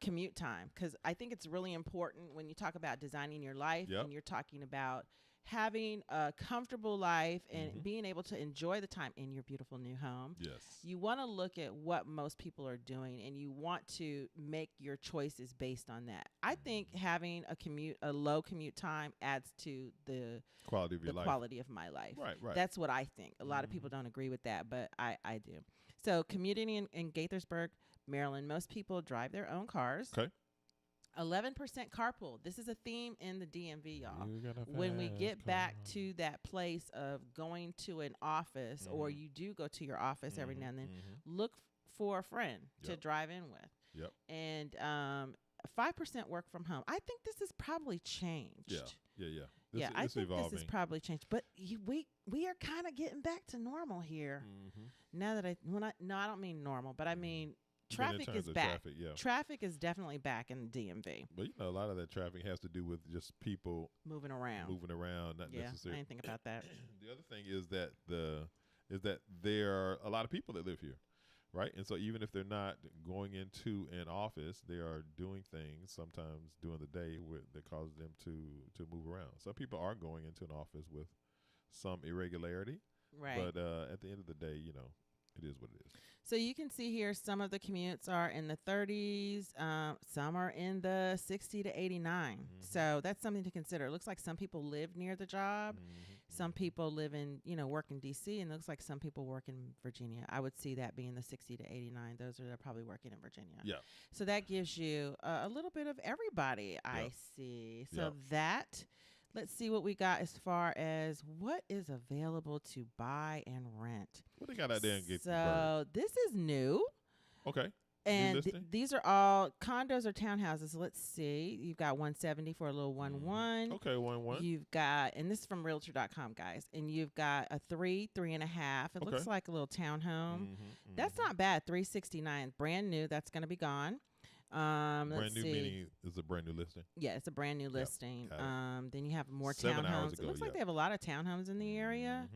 commute time, because I think it's really important when you talk about designing your life and you're talking about having a comfortable life and being able to enjoy the time in your beautiful new home. Yes. You want to look at what most people are doing, and you want to make your choices based on that. I think having a low commute time adds to the quality of your life. Quality of my life. Right. That's what I think. A lot of people don't agree with that, but I do. So commuting in Gaithersburg, Maryland, most people drive their own cars. Okay. 11% carpool. This is a theme in the DMV, y'all. When we get back to that place of going to an office, or you do go to your office every now and then, look for a friend to drive in with. Yep. And 5% work from home. I think this has probably changed. Yeah. I think evolving. This has probably changed. But we are kind of getting back to normal here. Now that I don't mean normal, but I mean traffic is back. Traffic is definitely back in the DMV. But a lot of that traffic has to do with just people moving around. Not necessarily. I didn't think about that. The other thing is that there are a lot of people that live here, right? And so even if they're not going into an office, they are doing things sometimes during the day that causes them to move around. Some people are going into an office with some irregularity, right? But at the end of the day, it is what it is. So you can see here some of the commutes are in the 30s. Some are in the 60 to 89. So that's something to consider. It looks like some people live near the job. Some people live in, work in D.C., and it looks like some people work in Virginia. I would see that being the 60 to 89. Those are probably working in Virginia. Yeah. So that gives you a little bit of everybody, I see. So let's see what we got as far as what is available to buy and rent. What they got out there in Gaithersburg? So this is new. Okay. And these are all condos or townhouses. Let's see. You've got 170 for a little 1-1. Okay, 1-1. You've got, and this is from Realtor.com, guys. And you've got a 3.5. It looks like a little townhome. That's not bad. 369, brand new. That's going to be gone. Brand new meaning is a brand new listing? Yeah, it's a brand new listing. Then you have more 7 hours townhomes. ago, It looks like they have a lot of townhomes in the area.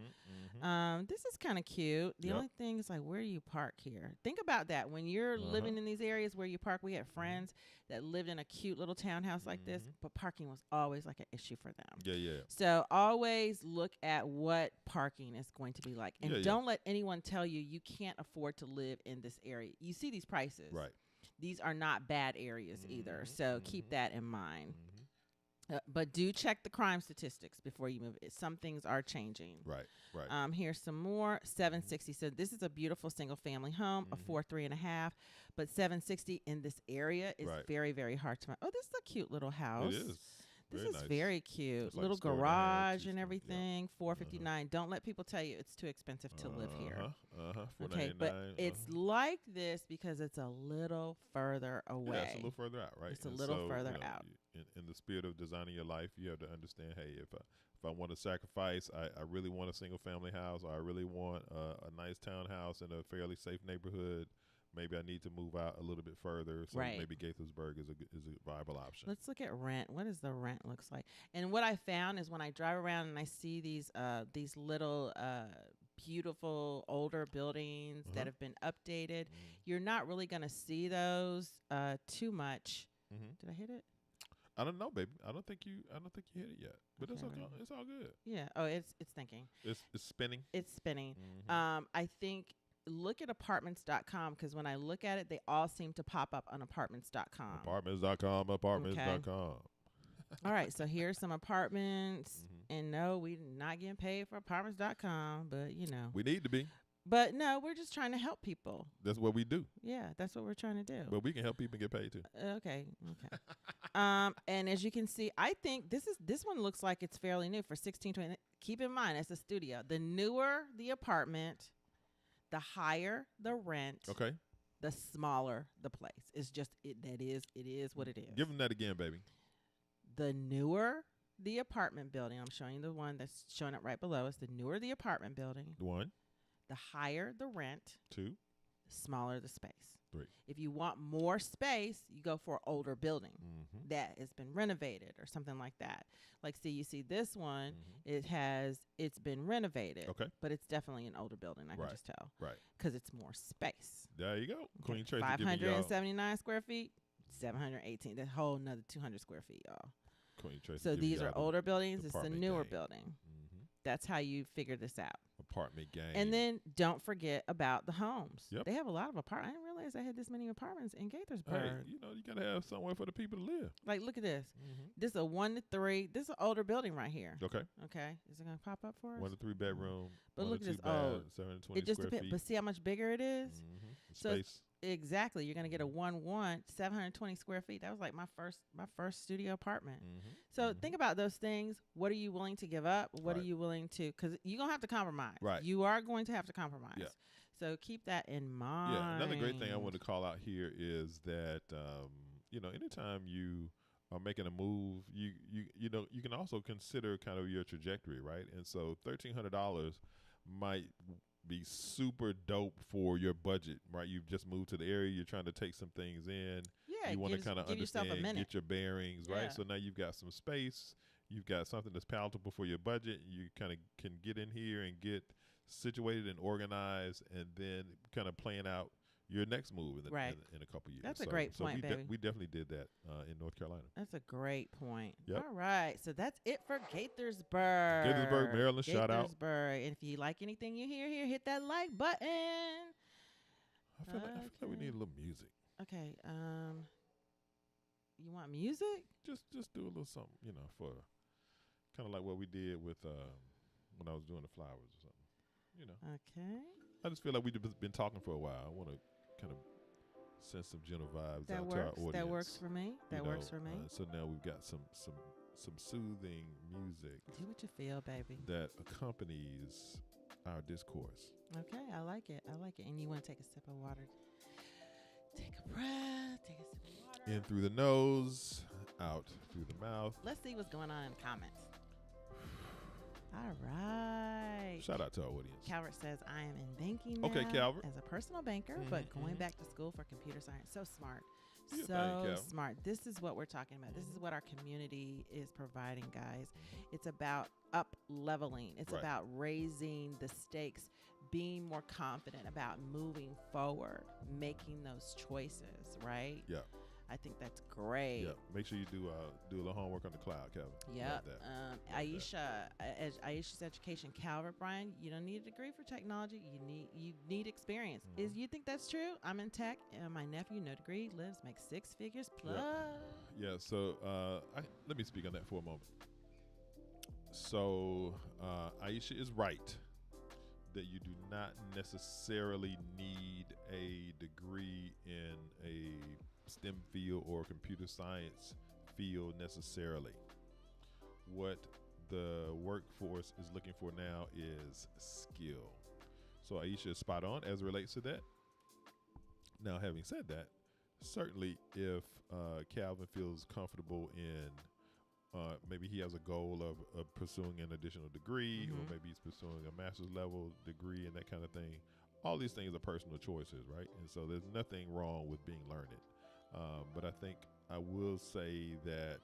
This is kind of cute. The only thing is, like, where do you park here? Think about that. When you're living in these areas where you park, we have friends that lived in a cute little townhouse like this, but parking was always like an issue for them. Yeah. So always look at what parking is going to be like. And don't let anyone tell you can't afford to live in this area. You see these prices. Right. These are not bad areas either, so keep that in mind. But do check the crime statistics before you move. Some things are changing. Right. Here's some more. 760. So this is a beautiful single family home, a 4.5, but 760 in this area is very, very hard to find. Oh, this is a cute little house. It is. This very is nice. very cute. It's like Little store garage and yeah. everything. 459. Don't let people tell you it's too expensive to live here. Okay, 499. but it's like this because it's a little further away. Yeah, it's a little further out, right? It's a little further out. In the spirit of designing your life, you have to understand, hey, if I want to sacrifice, I really want a single family house, or I really want a nice townhouse in a fairly safe neighborhood. Maybe I need to move out a little bit further. So maybe Gaithersburg is a viable option. Let's look at rent. What does the rent looks like? And what I found is when I drive around and I see these little beautiful older buildings that have been updated, you're not really going to see those too much. Did I hit it? I don't know, baby. I don't think you hit it yet. But it's okay. It's all good. Yeah. Oh, it's thinking. It's spinning. It's spinning. I think look at apartments.com because when I look at it, they all seem to pop up on apartments.com. Apartments.com. All right, so here's some apartments. And no, we're not getting paid for apartments.com, but we need to be. But no, we're just trying to help people. That's what we do. Yeah, that's what we're trying to do. But we can help people get paid too. Okay. And as you can see, I think this one looks like it's fairly new for 1620. Keep in mind, it's a studio. The newer the apartment, the higher the rent. Okay. The smaller the place. It's just it is what it is. Give them that again, baby. The newer the apartment building, I'm showing you the one that's showing up right below us. The newer the apartment building. 1. The higher the rent. 2. The smaller the space. 3. If you want more space, you go for an older building that has been renovated or something like that. Like, you see this one, it's been renovated. Okay. But it's definitely an older building, I can just tell. Right. Because it's more space. There you go. Queen Tracy. 579 square feet, 718. That's a whole another 200 square feet, y'all. Queen Tracy. So these are older buildings. It's a newer gang. building. That's how you figure this out. Apartment gang. And then don't forget about the homes. Yep. They have a lot of apartments. I didn't realize they had this many apartments in Gaithersburg. Hey, you got to have somewhere for the people to live. Like, look at this. This is a 1 to 3. This is an older building right here. Okay. Is it going to pop up for us? 1 to 3 bedroom. But look at this. 720 it just square depends. feet. But see how much bigger it is? So space. Exactly. You're going to get a 1-1, 720 square feet. That was like my first studio apartment. So think about those things. What are you willing to give up? What are you willing to? Because you're going to have to compromise. Right. You are going to have to compromise. Yeah. So keep that in mind. Yeah. Another great thing I want to call out here is that, anytime you are making a move, you can also consider kind of your trajectory, right? And so $1,300 might be super dope for your budget, right? You've just moved to the area. You're trying to take some things in. Yeah, you want to kind of understand, get your bearings, right? Yeah. So now you've got some space. You've got something that's palatable for your budget. You kind of can get in here and get situated and organized, and then kind of plan out your next move in a couple years. That's a great point, baby. We definitely did that in North Carolina. That's a great point. Yep. All right. So that's it for Gaithersburg. Gaithersburg, Maryland, shout out. Gaithersburg. And if you like anything you hear here, hit that like button. I feel like we need a little music. Okay. You want music? Just do a little something, for kind of like what we did with when I was doing the flowers or something. Okay. I just feel like we've been talking for a while. I want to kind of send some gentle vibes out to our audience. That works for me. That works for me. So now we've got some soothing music. Do what you feel, baby. That accompanies our discourse. Okay, I like it. And you want to take a sip of water. Take a breath. Take a sip of water. In through the nose, out through the mouth. Let's see what's going on in the comments. All right. Shout out to our audience. Calvert says, I am in banking now okay, Calvert. as a personal banker, but going back to school for computer science. So smart. Yeah, Smart. This is what we're talking about. This is what our community is providing, guys. It's about up leveling. It's about raising the stakes, being more confident about moving forward, making those choices, right? Yeah. I think that's great. Yeah. Make sure you do a little homework on the cloud, Calvin. Yep. Aisha's education, Calvert, Brian, you don't need a degree for technology. You need experience. You think that's true? I'm in tech. My nephew, no degree, makes 6 figures plus. Yeah. So let me speak on that for a moment. So Aisha is right that you do not necessarily need a degree in a STEM field or computer science field necessarily. What the workforce is looking for now is skill. So Aisha is spot on as it relates to that. Now, having said that, certainly if Calvin feels comfortable in maybe he has a goal of pursuing an additional degree, or maybe he's pursuing a master's level degree and that kind of thing. All these things are personal choices, right? And so there's nothing wrong with being learned. But I think I will say that,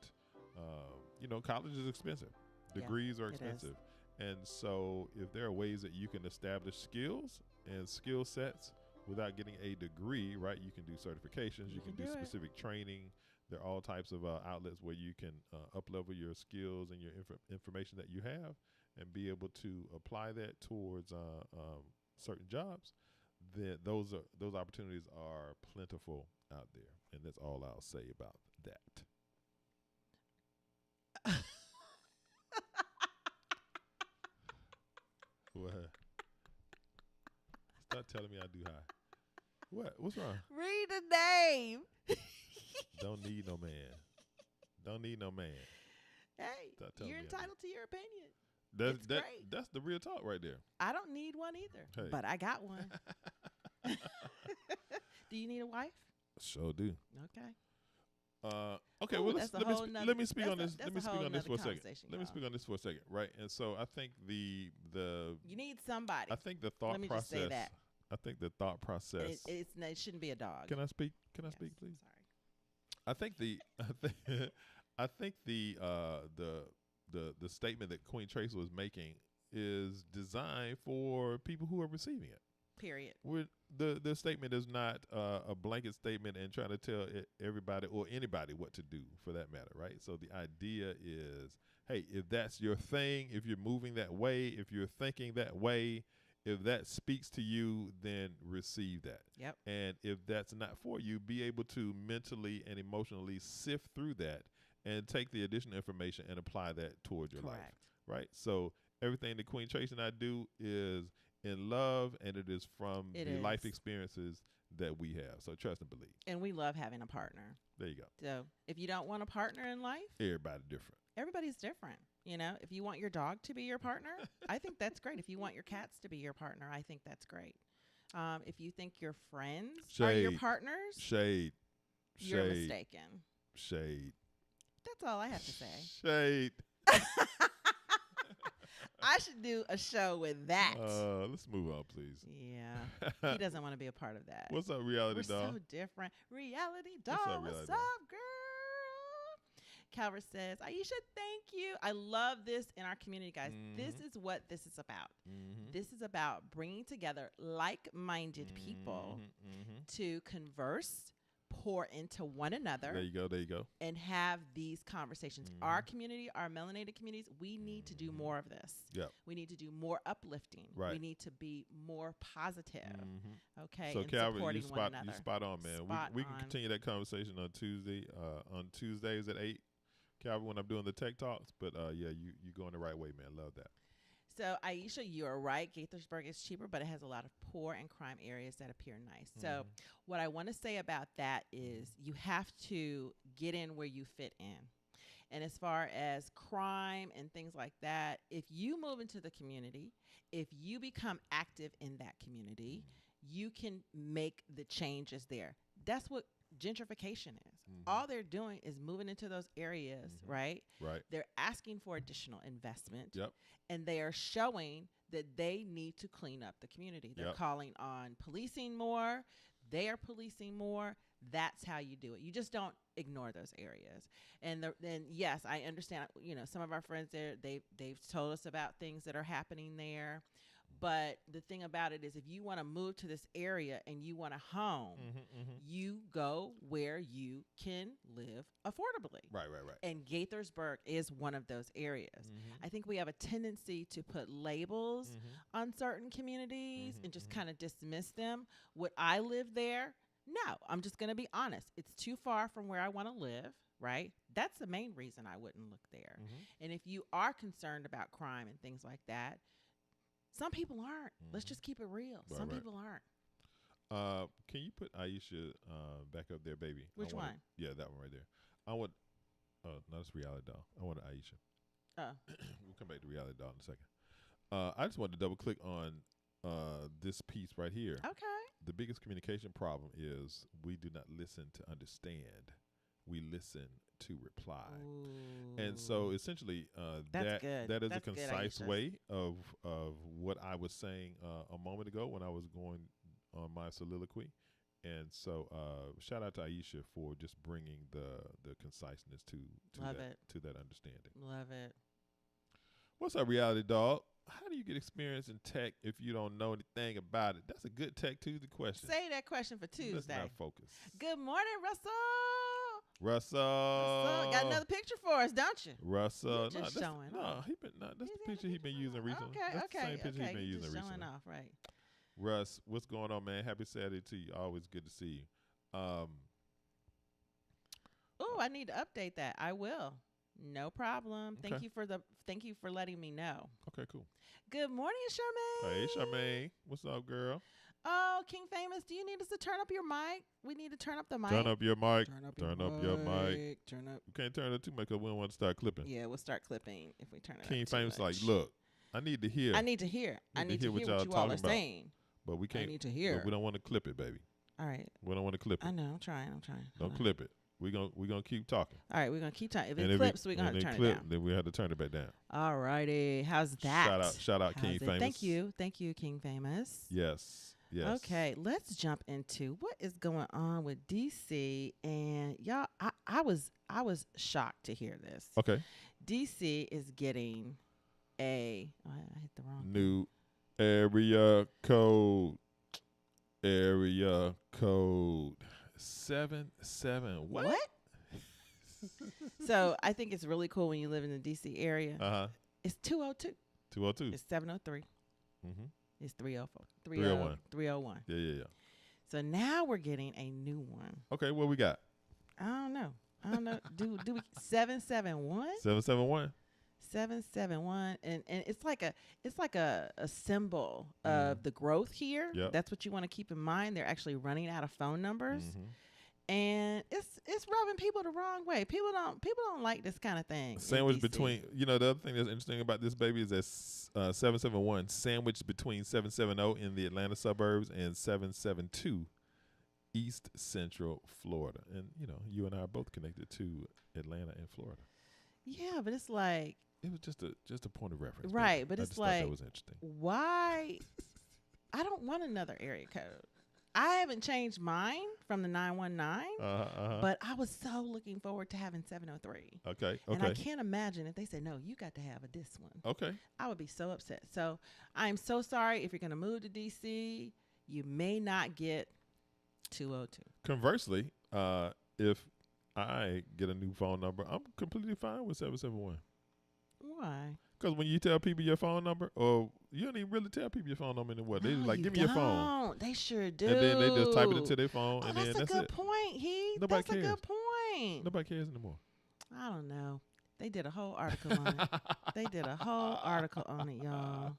college is expensive. Degrees are expensive. And so if there are ways that you can establish skills and skill sets without getting a degree, right? You can do certifications, you can do specific training. There are all types of outlets where you can up-level your skills and your information that you have and be able to apply that towards certain jobs. Then those opportunities are plentiful out there, and that's all I'll say about that. What? Stop telling me I do high. What? What's wrong? Read the name. Don't need no man. Don't need no man. Hey, you're entitled to your opinion. That's great. That's the real talk right there. I don't need one either, but I got one. Do you need a wife? Sure do. Okay. Okay. Well, let me speak on this. Let me speak on this for a second. Let me speak on this for a second, right? And so I think the you need somebody. I think the thought process. Just say that. I think the thought process. It shouldn't be a dog. Can I speak? Can I speak, please? Sorry. I think the statement that Queen Tracy was making is designed for people who are receiving it. Period. The statement is not a blanket statement and trying to tell everybody or anybody what to do, for that matter, right? So the idea is, hey, if that's your thing, if you're moving that way, if you're thinking that way, if that speaks to you, then receive that. Yep. And if that's not for you, be able to mentally and emotionally sift through that and take the additional information and apply that towards your life. Right? So everything that Queen Tracy and I do is in love, and it is from life experiences that we have. So trust and believe. And we love having a partner. There you go. So if you don't want a partner in life, everybody's different. Everybody's different. If you want your dog to be your partner, I think that's great. If you want your cats to be your partner, I think that's great. If you think your friends are your partners, you're mistaken. Shade. That's all I have to say. Shade. I should do a show with that. Let's move on, please. Yeah. He doesn't want to be a part of that. What's up, Reality Doll? We're so different. Reality Doll, what's up, girl? Calvert says, Aisha, thank you. I love this in our community, guys. This is what this is about. This is about bringing together like-minded people to converse, pour into one another. There you go. And have these conversations. Our community, our melanated communities, we need to do more of this. Yep. We need to do more uplifting. Right. We need to be more positive. Okay. So, Calvin, you spot on, man. We can continue that conversation on Tuesday. On Tuesdays at 8. Calvin, when I'm doing the tech talks, but you going the right way, man. Love that. So Aisha, you're right. Gaithersburg is cheaper, but it has a lot of poor and crime areas that appear nice. So what I want to say about that is you have to get in where you fit in. And as far as crime and things like that, if you move into the community, if you become active in that community, you can make the changes there. That's what gentrification is. All they're doing is moving into those areas, right? Right. They're asking for additional investment. Yep. And they are showing that they need to clean up the community. They're calling on policing more. They are policing more. That's how you do it. You just don't ignore those areas. And then yes, I understand. Some of our friends there, they've told us about things that are happening there. But the thing about it is, if you want to move to this area and you want a home, you go where you can live affordably. Right. And Gaithersburg is one of those areas. I think we have a tendency to put labels on certain communities and just kind of dismiss them. Would I live there? No, I'm just going to be honest. It's too far from where I want to live, right? That's the main reason I wouldn't look there. And if you are concerned about crime and things like that, some people aren't. Let's just keep it real. Some people aren't. Can you put Aisha back up there, baby? Which one? Yeah, that one right there. I want. No, that's Reality Doll. I want Aisha. We'll come back to Reality Doll in a second. I just wanted to double click on this piece right here. Okay. The biggest communication problem is we do not listen to understand. We listen to reply. Ooh. And so essentially that is a concise way of what I was saying a moment ago when I was going on my soliloquy. And so shout out to Aisha for just bringing the conciseness to that understanding. Love it. What's up, Reality Dog? How do you get experience in tech if you don't know anything about it? That's a good Tech Tuesday question. Say that question for Tuesday. Let's not focus. Good morning, Russell. Russell. Got another picture for us, don't you? Russell. Just showing off. That's the picture he's been using recently. That's the same picture he's been using recently. Showing off, right. Russ, what's going on, man? Happy Saturday to you. Always good to see you. I need to update that. I will. No problem. Okay. Thank you for letting me know. Okay, cool. Good morning, Charmaine. Hey, Charmaine. What's up, girl? Oh, King Famous, do you need us to turn up your mic? We need to turn up the mic. Turn up your mic. Turn up your mic. Turn up. We can't turn it too much because we don't want to start clipping. Yeah, we'll start clipping if we turn it King up Famous too much. like, look, I need to hear. I need to hear what you all are saying. But we can't. I need to hear. But we don't want to clip it, baby. All right. We don't want to clip it. I know. I'm trying. Don't clip it. We're gonna keep talking. All right, we're gonna keep talking. If it clips, we're gonna turn it down. Then we have to turn it back down. All righty. How's that? Shout out King Famous. Thank you, King Famous. Yes. Okay, let's jump into what is going on with DC. And y'all, I was shocked to hear this. Okay. DC is getting I hit the wrong new area code. Area code 77. What? So I think it's really cool when you live in the DC area. It's 202. 202. It's 703. It's 304. 301. 301. Yeah. So now we're getting a new one. Okay, what we got? I don't know. Do we 771? 771. 771, and it's like a symbol of the growth here. Yep. That's what you want to keep in mind. They're actually running out of phone numbers, and it's rubbing people the wrong way. People don't like this kind of thing. Sandwich between, the other thing that's interesting about this baby is that 771 sandwiched between 770 in the Atlanta suburbs and 772 East Central Florida, and you and I are both connected to Atlanta and Florida. Yeah, but it's like. It was just a point of reference. Right, baby. but it's like that was interesting. Why? I don't want another area code. I haven't changed mine from the 919, but I was so looking forward to having 703. Okay. And I can't imagine if they said, no, you got to have this one. Okay. I would be so upset. So I'm so sorry. If you're going to move to D.C., you may not get 202. Conversely, if I get a new phone number, I'm completely fine with 771. Why? Because when you tell people your phone number, or you don't even really tell people your phone number anymore. They just like, give me your phone. They sure do. And then they just type it into their phone, and then that's a good point, Heath. That's a good point. Nobody cares anymore. I don't know. They did a whole article on it. They did a whole article on it, y'all.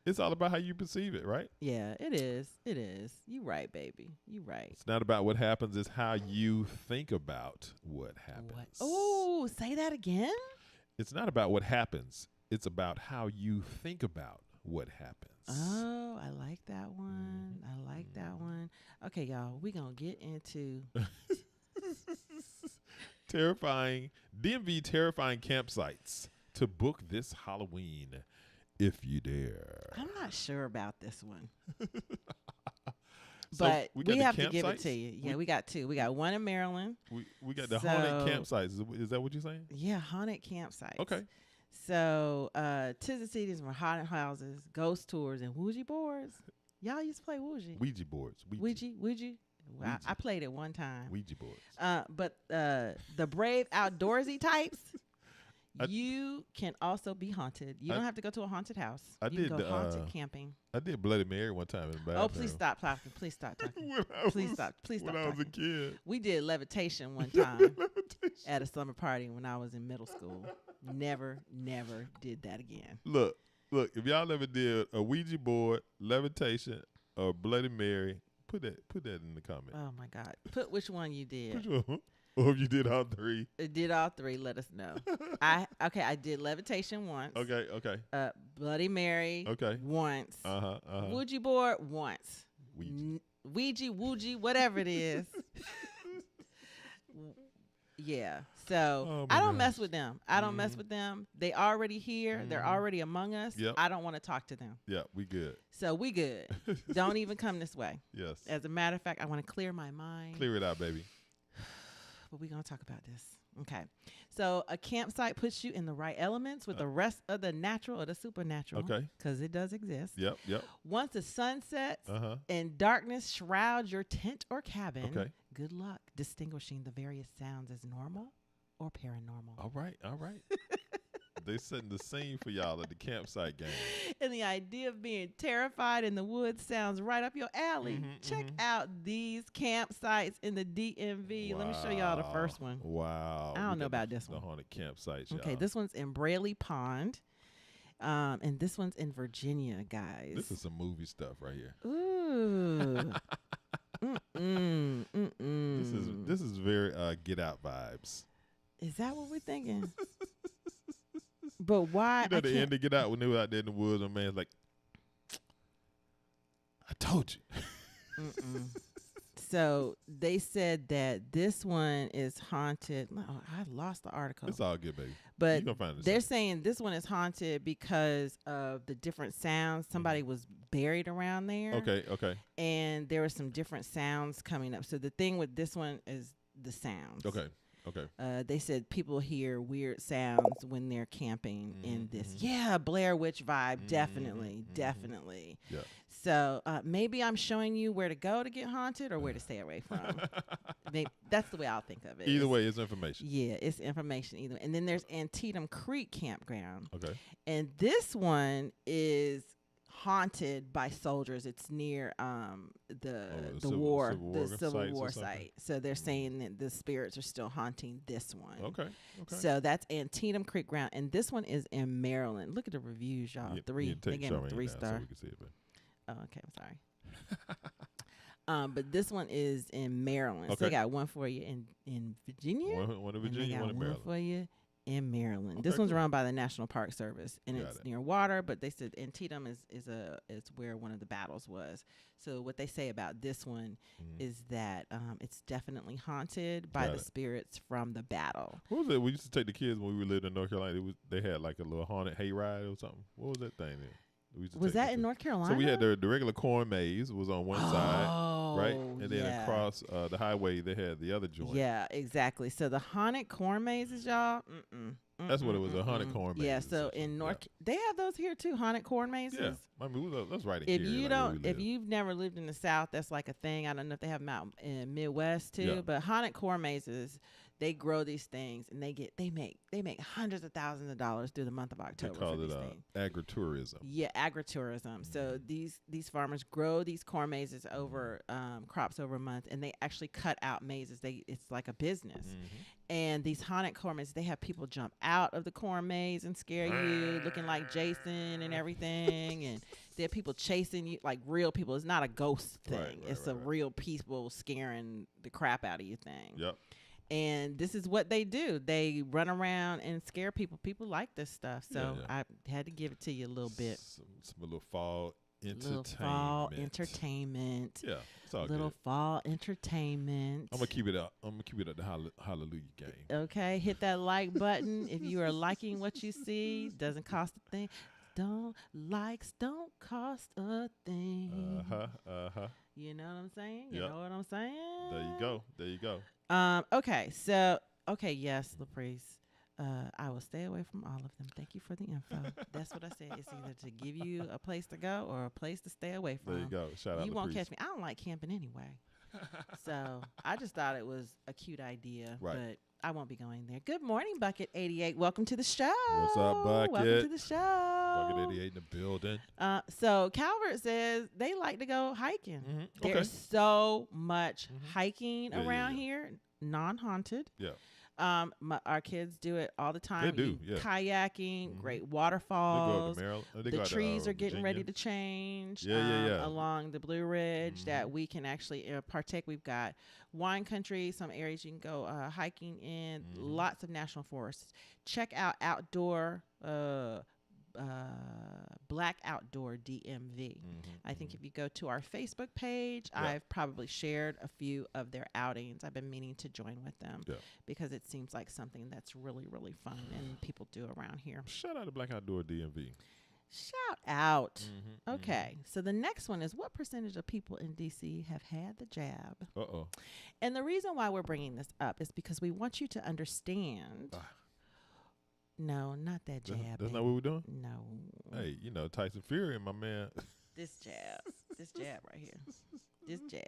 It's all about how you perceive it, right? Yeah, it is. It is. You right, baby. You right. It's not about what happens. It's how you think about what happens. Oh, say that again? It's not about what happens. It's about how you think about what happens. Oh, I like that one. I like that one. Okay, y'all, we're going to get into DMV terrifying campsites to book this Halloween if you dare. I'm not sure about this one. So but we have to give it to you. Yeah, we got two. We got one in Maryland. We got the haunted campsites. Is that what you're saying? Yeah, haunted campsites. Okay. So, tis the cities for haunted houses, ghost tours, and Ouija boards. Y'all used to play Ouija. Ouija boards. Ouija. Well, I played it one time. Ouija boards. But the brave outdoorsy types, you can also be haunted. You don't have to go to a haunted house. You can go haunted camping. I did Bloody Mary one time in the bathroom. Oh, please stop talking. Please stop talking. Please stop When I was a kid. We did levitation one time at a summer party when I was in middle school. Never did that again. Look, if y'all ever did a Ouija board, levitation, or Bloody Mary, put that in the comments. Oh, my God. Put which one you did. Which one? Or if you did all three. Did all three, let us know. I did levitation once. Okay. Bloody Mary. Okay. Once. Ouija board once. Ouija, whatever it is. Yeah. So I don't mess with them. I don't mess with them. They already here. They're already among us. Yep. I don't want to talk to them. Yeah, we good. So we good. Don't even come this way. Yes. As a matter of fact, I want to clear my mind. Clear it out, baby. But we're going to talk about this. Okay. So a campsite puts you in the right elements with the rest of the natural or the supernatural. Okay. Because it does exist. Yep. Once the sun sets and darkness shrouds your tent or cabin, good luck distinguishing the various sounds as normal or paranormal. All right. They setting the scene for y'all at the campsite game. And the idea of being terrified in the woods sounds right up your alley. Check out these campsites in the DMV. Wow. Let me show y'all the first one. Wow. I don't know about this one. The haunted campsites, y'all. Okay, this one's in Braley Pond. And this one's in Virginia, guys. This is some movie stuff right here. Ooh. This is very Get Out vibes. Is that what we're thinking? But why? You know the end to Get Out when they were out there in the woods and man's like, I told you. So they said that this one is haunted. Oh, I lost the article. It's all good, baby. But you gonna find they're saying this one is haunted because of the different sounds. Somebody was buried around there. Okay. And there were some different sounds coming up. So the thing with this one is the sounds. Okay. They said people hear weird sounds when they're camping in this. Yeah, Blair Witch vibe. Definitely. Yeah. So maybe I'm showing you where to go to get haunted or where to stay away from. That's the way I'll think of it. Either way, it's information. Yeah, it's information either way. And then there's Antietam Creek Campground. Okay. And this one is haunted by soldiers. It's near the Civil War site. So they're saying that the spirits are still haunting this one. Okay. So that's Antietam Creek Ground, and this one is in Maryland. Look at the reviews, y'all. They gave them 3 stars. So we can see it, oh, okay. I'm sorry. But this one is in Maryland. Okay. So they got one for you in Virginia. One in Virginia, one in Maryland. One for you in Maryland. Okay, this one's run by the National Park Service, and it's it. near water. But they said Antietam is where one of the battles was. So what they say about this one is that it's definitely haunted by the spirits from the battle. What was it? We used to take the kids when we lived in North Carolina. They had like a little haunted hayride or something. What was that thing there? Was that in North Carolina? So we had the regular corn maze was on one side, right? And then across the highway, they had the other joint. Yeah, exactly. So the haunted corn mazes, y'all. That's what it was, a haunted corn maze. Yeah, so in they have those here too, haunted corn mazes. Yeah, I mean, that's right here. If you've never lived in the South, that's like a thing. I don't know if they have them out in Midwest too, but haunted corn mazes, they grow these things and they make hundreds of thousands of dollars through the month of October. They call it agritourism. Yeah, agritourism. So these farmers grow these corn mazes over crops over a month, and they actually cut out mazes. It's like a business. And these haunted corn mazes, they have people jump out of the corn maze and scare you, looking like Jason and everything. And there are people chasing you, like real people. It's not a ghost thing. It's a real people scaring the crap out of you thing. Yep. And this is what they do. They run around and scare people. People like this stuff. So I had to give it to you a little bit. Some little fall entertainment. Little fall entertainment. Yeah, it's all little good. Fall entertainment. I'm gonna keep it up. I'm gonna keep it at the hallelujah game. Okay, hit that like button if you are liking what you see. Doesn't cost a thing. Likes don't cost a thing. You know what I'm saying? You know what I'm saying? There you go. Okay, so yes, LaPrice. I will stay away from all of them. Thank you for the info. That's what I said. It's either to give you a place to go or a place to stay away from. There you go. Shout out. You won't catch me. I don't like camping anyway. So I just thought it was a cute idea, but I won't be going there. Good morning, Bucket 88. Welcome to the show. What's up, Bucket? Welcome to the show. Bucket 88 in the building. So Calvert says they like to go hiking. Mm-hmm. There's so much hiking around here, non-haunted. Yeah. Our kids do it all the time. They do, Kayaking, great waterfalls. They go to Maryland. The trees are getting ready to change along the Blue Ridge that we can actually partake. We've got wine country, some areas you can go hiking in, lots of national forests. Check out Black Outdoor DMV. I think if you go to our Facebook page, I've probably shared a few of their outings. I've been meaning to join with them because it seems like something that's really, really fun and people do around here. Shout out to Black Outdoor DMV. Shout out. Okay. So the next one is, what percentage of people in D.C. have had the jab? And the reason why we're bringing this up is because we want you to understand. No, not that jab. That's not what we're doing? No. Hey, Tyson Fury and my man. This jab right here. This jab.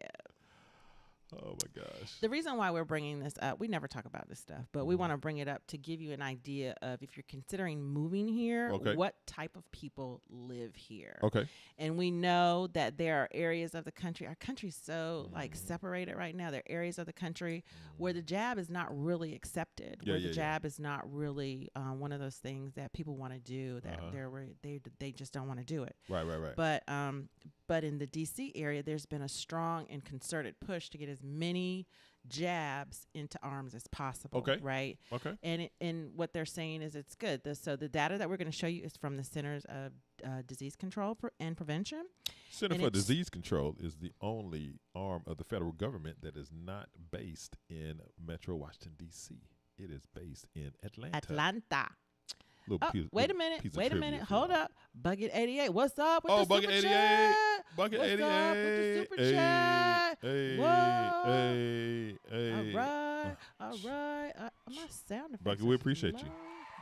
Oh, my gosh. The reason why we're bringing this up, we never talk about this stuff, but we want to bring it up to give you an idea of, if you're considering moving here, what type of people live here. Okay. And we know that there are areas of the country, our country's so separated right now. There are areas of the country where the jab is not really accepted, where the jab is not really one of those things that people want to do, that they just don't want to do it. Right. But in the D.C. area, there's been a strong and concerted push to get as many jabs into arms as possible. Okay. Right. Okay. And what they're saying is it's good. So the data that we're going to show you is from the Centers of Disease Control and Prevention. Center for Disease Control is the only arm of the federal government that is not based in Metro Washington, D.C. It is based in Atlanta. Wait a minute. Hold up. Bucket 88. What's up with the Bucket super 88. chat? Bucket What's 88. Up with the super chat? Hey. All right. My sound effects. Bucket, we appreciate you.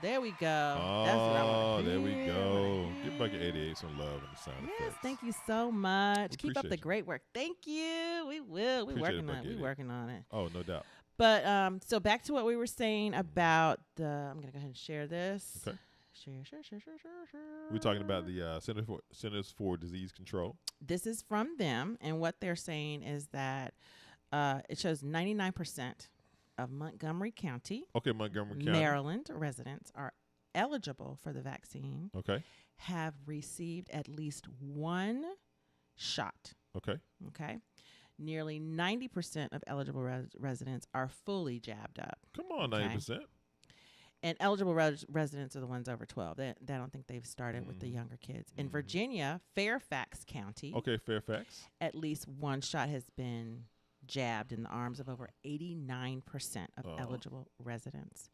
There we go. Oh, that's what I want to there hear. we go. Give Bucket 88 some love in the sound effects. Yes, thank you so much. Keep up the you. great work. Thank you. We will. We're working on it. We're working on it. Oh, no doubt. But so back to what we were saying about the. I'm gonna go ahead and share this. Okay. Share. We're talking about the Centers for Disease Control. This is from them, and what they're saying is that it shows 99% of Montgomery County, Maryland residents are eligible for the vaccine. Okay. Have received at least one shot. Okay. Nearly 90% of eligible residents are fully jabbed up. Come on, 90%. And eligible residents are the ones over 12. They don't think they've started with the younger kids. In Virginia, Fairfax County. Okay, Fairfax. At least one shot has been jabbed in the arms of over 89% of eligible residents.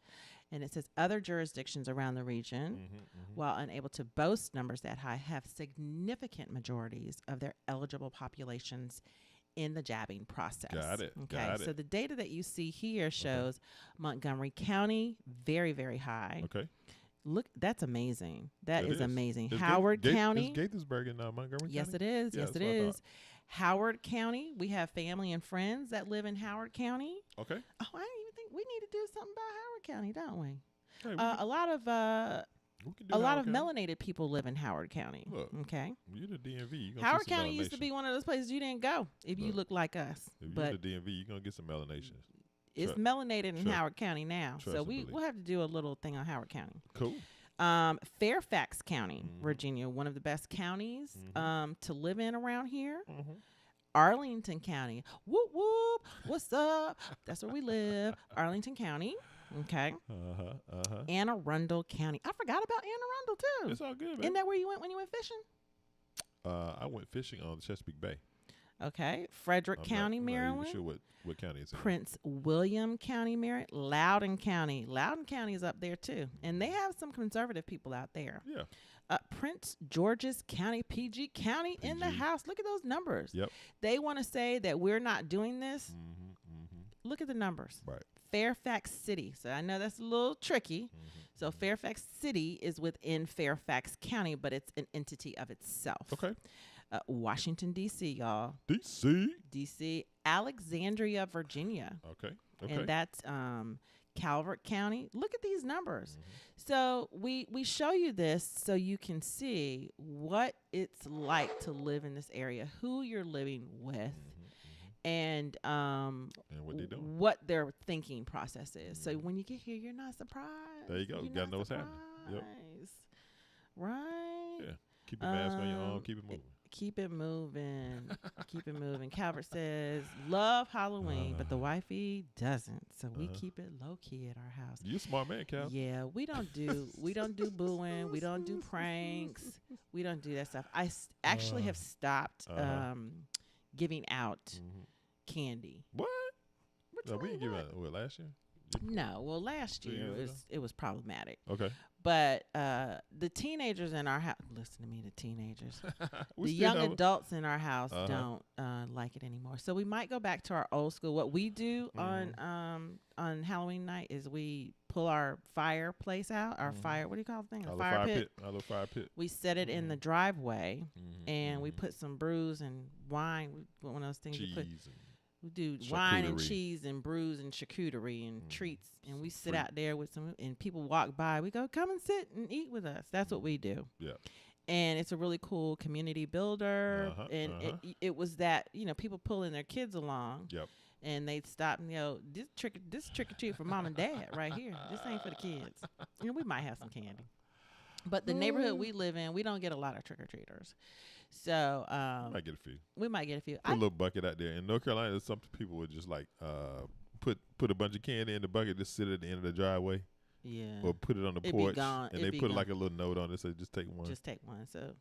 And it says other jurisdictions around the region, while unable to boast numbers that high, have significant majorities of their eligible populations in the jabbing process. Got it. Okay. So the data that you see here shows Montgomery County, very, very high. Okay. Look, that's amazing. That is amazing. It's Howard County. Is Gaithersburg in Montgomery County? Yes, it is. Yes, it is. Howard County. We have family and friends that live in Howard County. Okay. Oh, I didn't even think we need to do something about Howard County, don't we? Hey, A lot of melanated people live in Howard County. Look, okay. You're the DMV. Howard County used to be one of those places you didn't go if you look like us. If but you're the DMV, you're going to get some melanation. It's melanated in Howard County now. So we'll have to do a little thing on Howard County. Cool. Fairfax County, Virginia, one of the best counties to live in around here. Arlington County. Whoop, whoop. What's up? That's where we live. Arlington County. Okay. Anne Arundel County. I forgot about Anne Arundel, too. It's all good, man. Isn't that where you went when you went fishing? I went fishing on the Chesapeake Bay. Okay. Frederick County, Maryland. I'm not even sure what county it's in. Prince William County, Maryland. Loudoun County. Loudoun County is up there, too. And they have some conservative people out there. Yeah. Prince George's County, PG County in the house. Look at those numbers. Yep. They want to say that we're not doing this. look at the numbers. Right. Fairfax City. So I know that's a little tricky. So Fairfax City is within Fairfax County, but it's an entity of itself. Okay. Washington, D.C., y'all. D.C. Alexandria, Virginia. Okay. And that's Calvert County. Look at these numbers. So we show you this so you can see what it's like to live in this area, who you're living with, and what they doing, what their thinking process is. So when you get here, you're not surprised. There you go. You gotta know what's happening. Yep. Right. Yeah. Keep your mask on your arm. Keep it moving. Keep it moving. Keep it moving. Calvert says, love Halloween, but the wifey doesn't. So we keep it low key at our house. You a smart man, Cal. Yeah, we don't do booing. We don't do pranks. We don't do that stuff. I actually have stopped giving out candy. What? No, we didn't give out last year. No, well, last year it was problematic. Okay. But the teenagers in our house, listen to me, the teenagers, the young adults in our house don't like it anymore. So we might go back to our old school. What we do on Halloween night is we pull our fireplace out, our fire, what do you call the thing? A fire pit. Our little fire pit. We set it in the driveway, and we put some brews and wine. One of those things you put. We do wine and cheese and brews and charcuterie and treats, and we sit out there with some, and people walk by. We go, come and sit and eat with us. That's what we do. Yeah. And it's a really cool community builder. And it was that, people pulling their kids along. Yep. And they'd stop and this trick or treat for mom and dad right here. This ain't for the kids. We might have some candy. But the neighborhood we live in, we don't get a lot of trick or treaters. So might get a few. We might get a few. Put a little bucket out there. In North Carolina, some people would just like put a bunch of candy in the bucket, just sit at the end of the driveway. Yeah. Or put it on the porch, and they put like a little note on it, so just take one. Just take one. So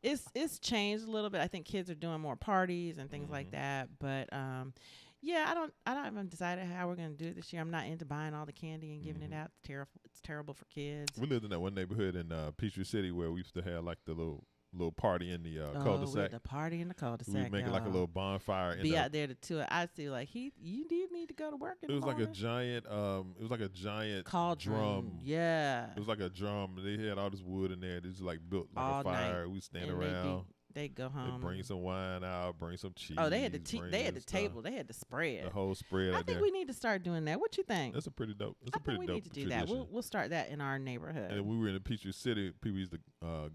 it's changed a little bit. I think kids are doing more parties and things like that. But I don't even decided how we're gonna do it this year. I'm not into buying all the candy and giving it out. It's terrible for kids. We lived in that one neighborhood in Peachtree City where we used to have like the little party in the cul-de-sac. The party in the cul-de-sac. We make like a little bonfire. Be out there to it. I see like you did need to go to work. It was like a giant. It was like a giant cauldron. Drum. Yeah. It was like a drum. They had all this wood in there. They just like built like all a fire. Night. We stand around. They go home. They bring some wine out. Bring some cheese. Oh, they had the table. They had the spread. The whole spread. I think we need to start doing that. What you think? That's a pretty dope. We need to do that. We'll start that in our neighborhood. And we were in the Peachtree City. People used to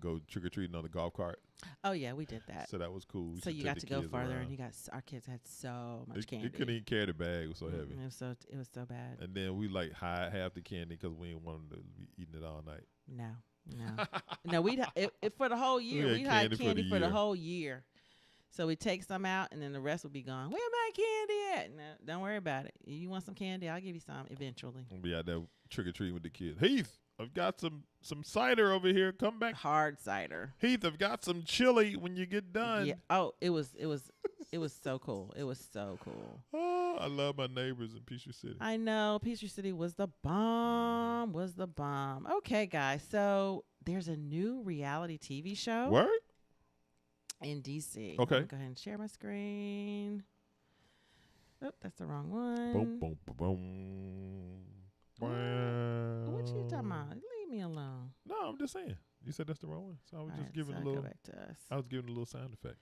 go trick or treating on the golf cart. Oh yeah, we did that. So that was cool. So you got to go farther, and our kids had so much candy. They couldn't even carry the bag. It was so heavy. It was so bad. And then we like hide half the candy because we didn't want them to be eating it all night. No, we'd for the whole year. We'd hide candy for the whole year. So we take some out, and then the rest will be gone. Where my candy at? No, don't worry about it. You want some candy? I'll give you some eventually. We'll be out there trick or treating with the kids. Heath, I've got some cider over here. Come back. Hard cider. Heath, I've got some chili when you get done. Yeah. Oh, it was so cool. It was so cool. Oh, I love my neighbors in Peachtree City. I know. Peachtree City was the bomb. Okay, guys. So there's a new reality TV show. Word? In DC. Okay. Go ahead and share my screen. Oh, that's the wrong one. Boom, boom, boom, boom. What you talking about? Leave me alone. No, I'm just saying. You said that's the wrong one, so I was just giving a little. Go back to us. I was giving a little sound effect.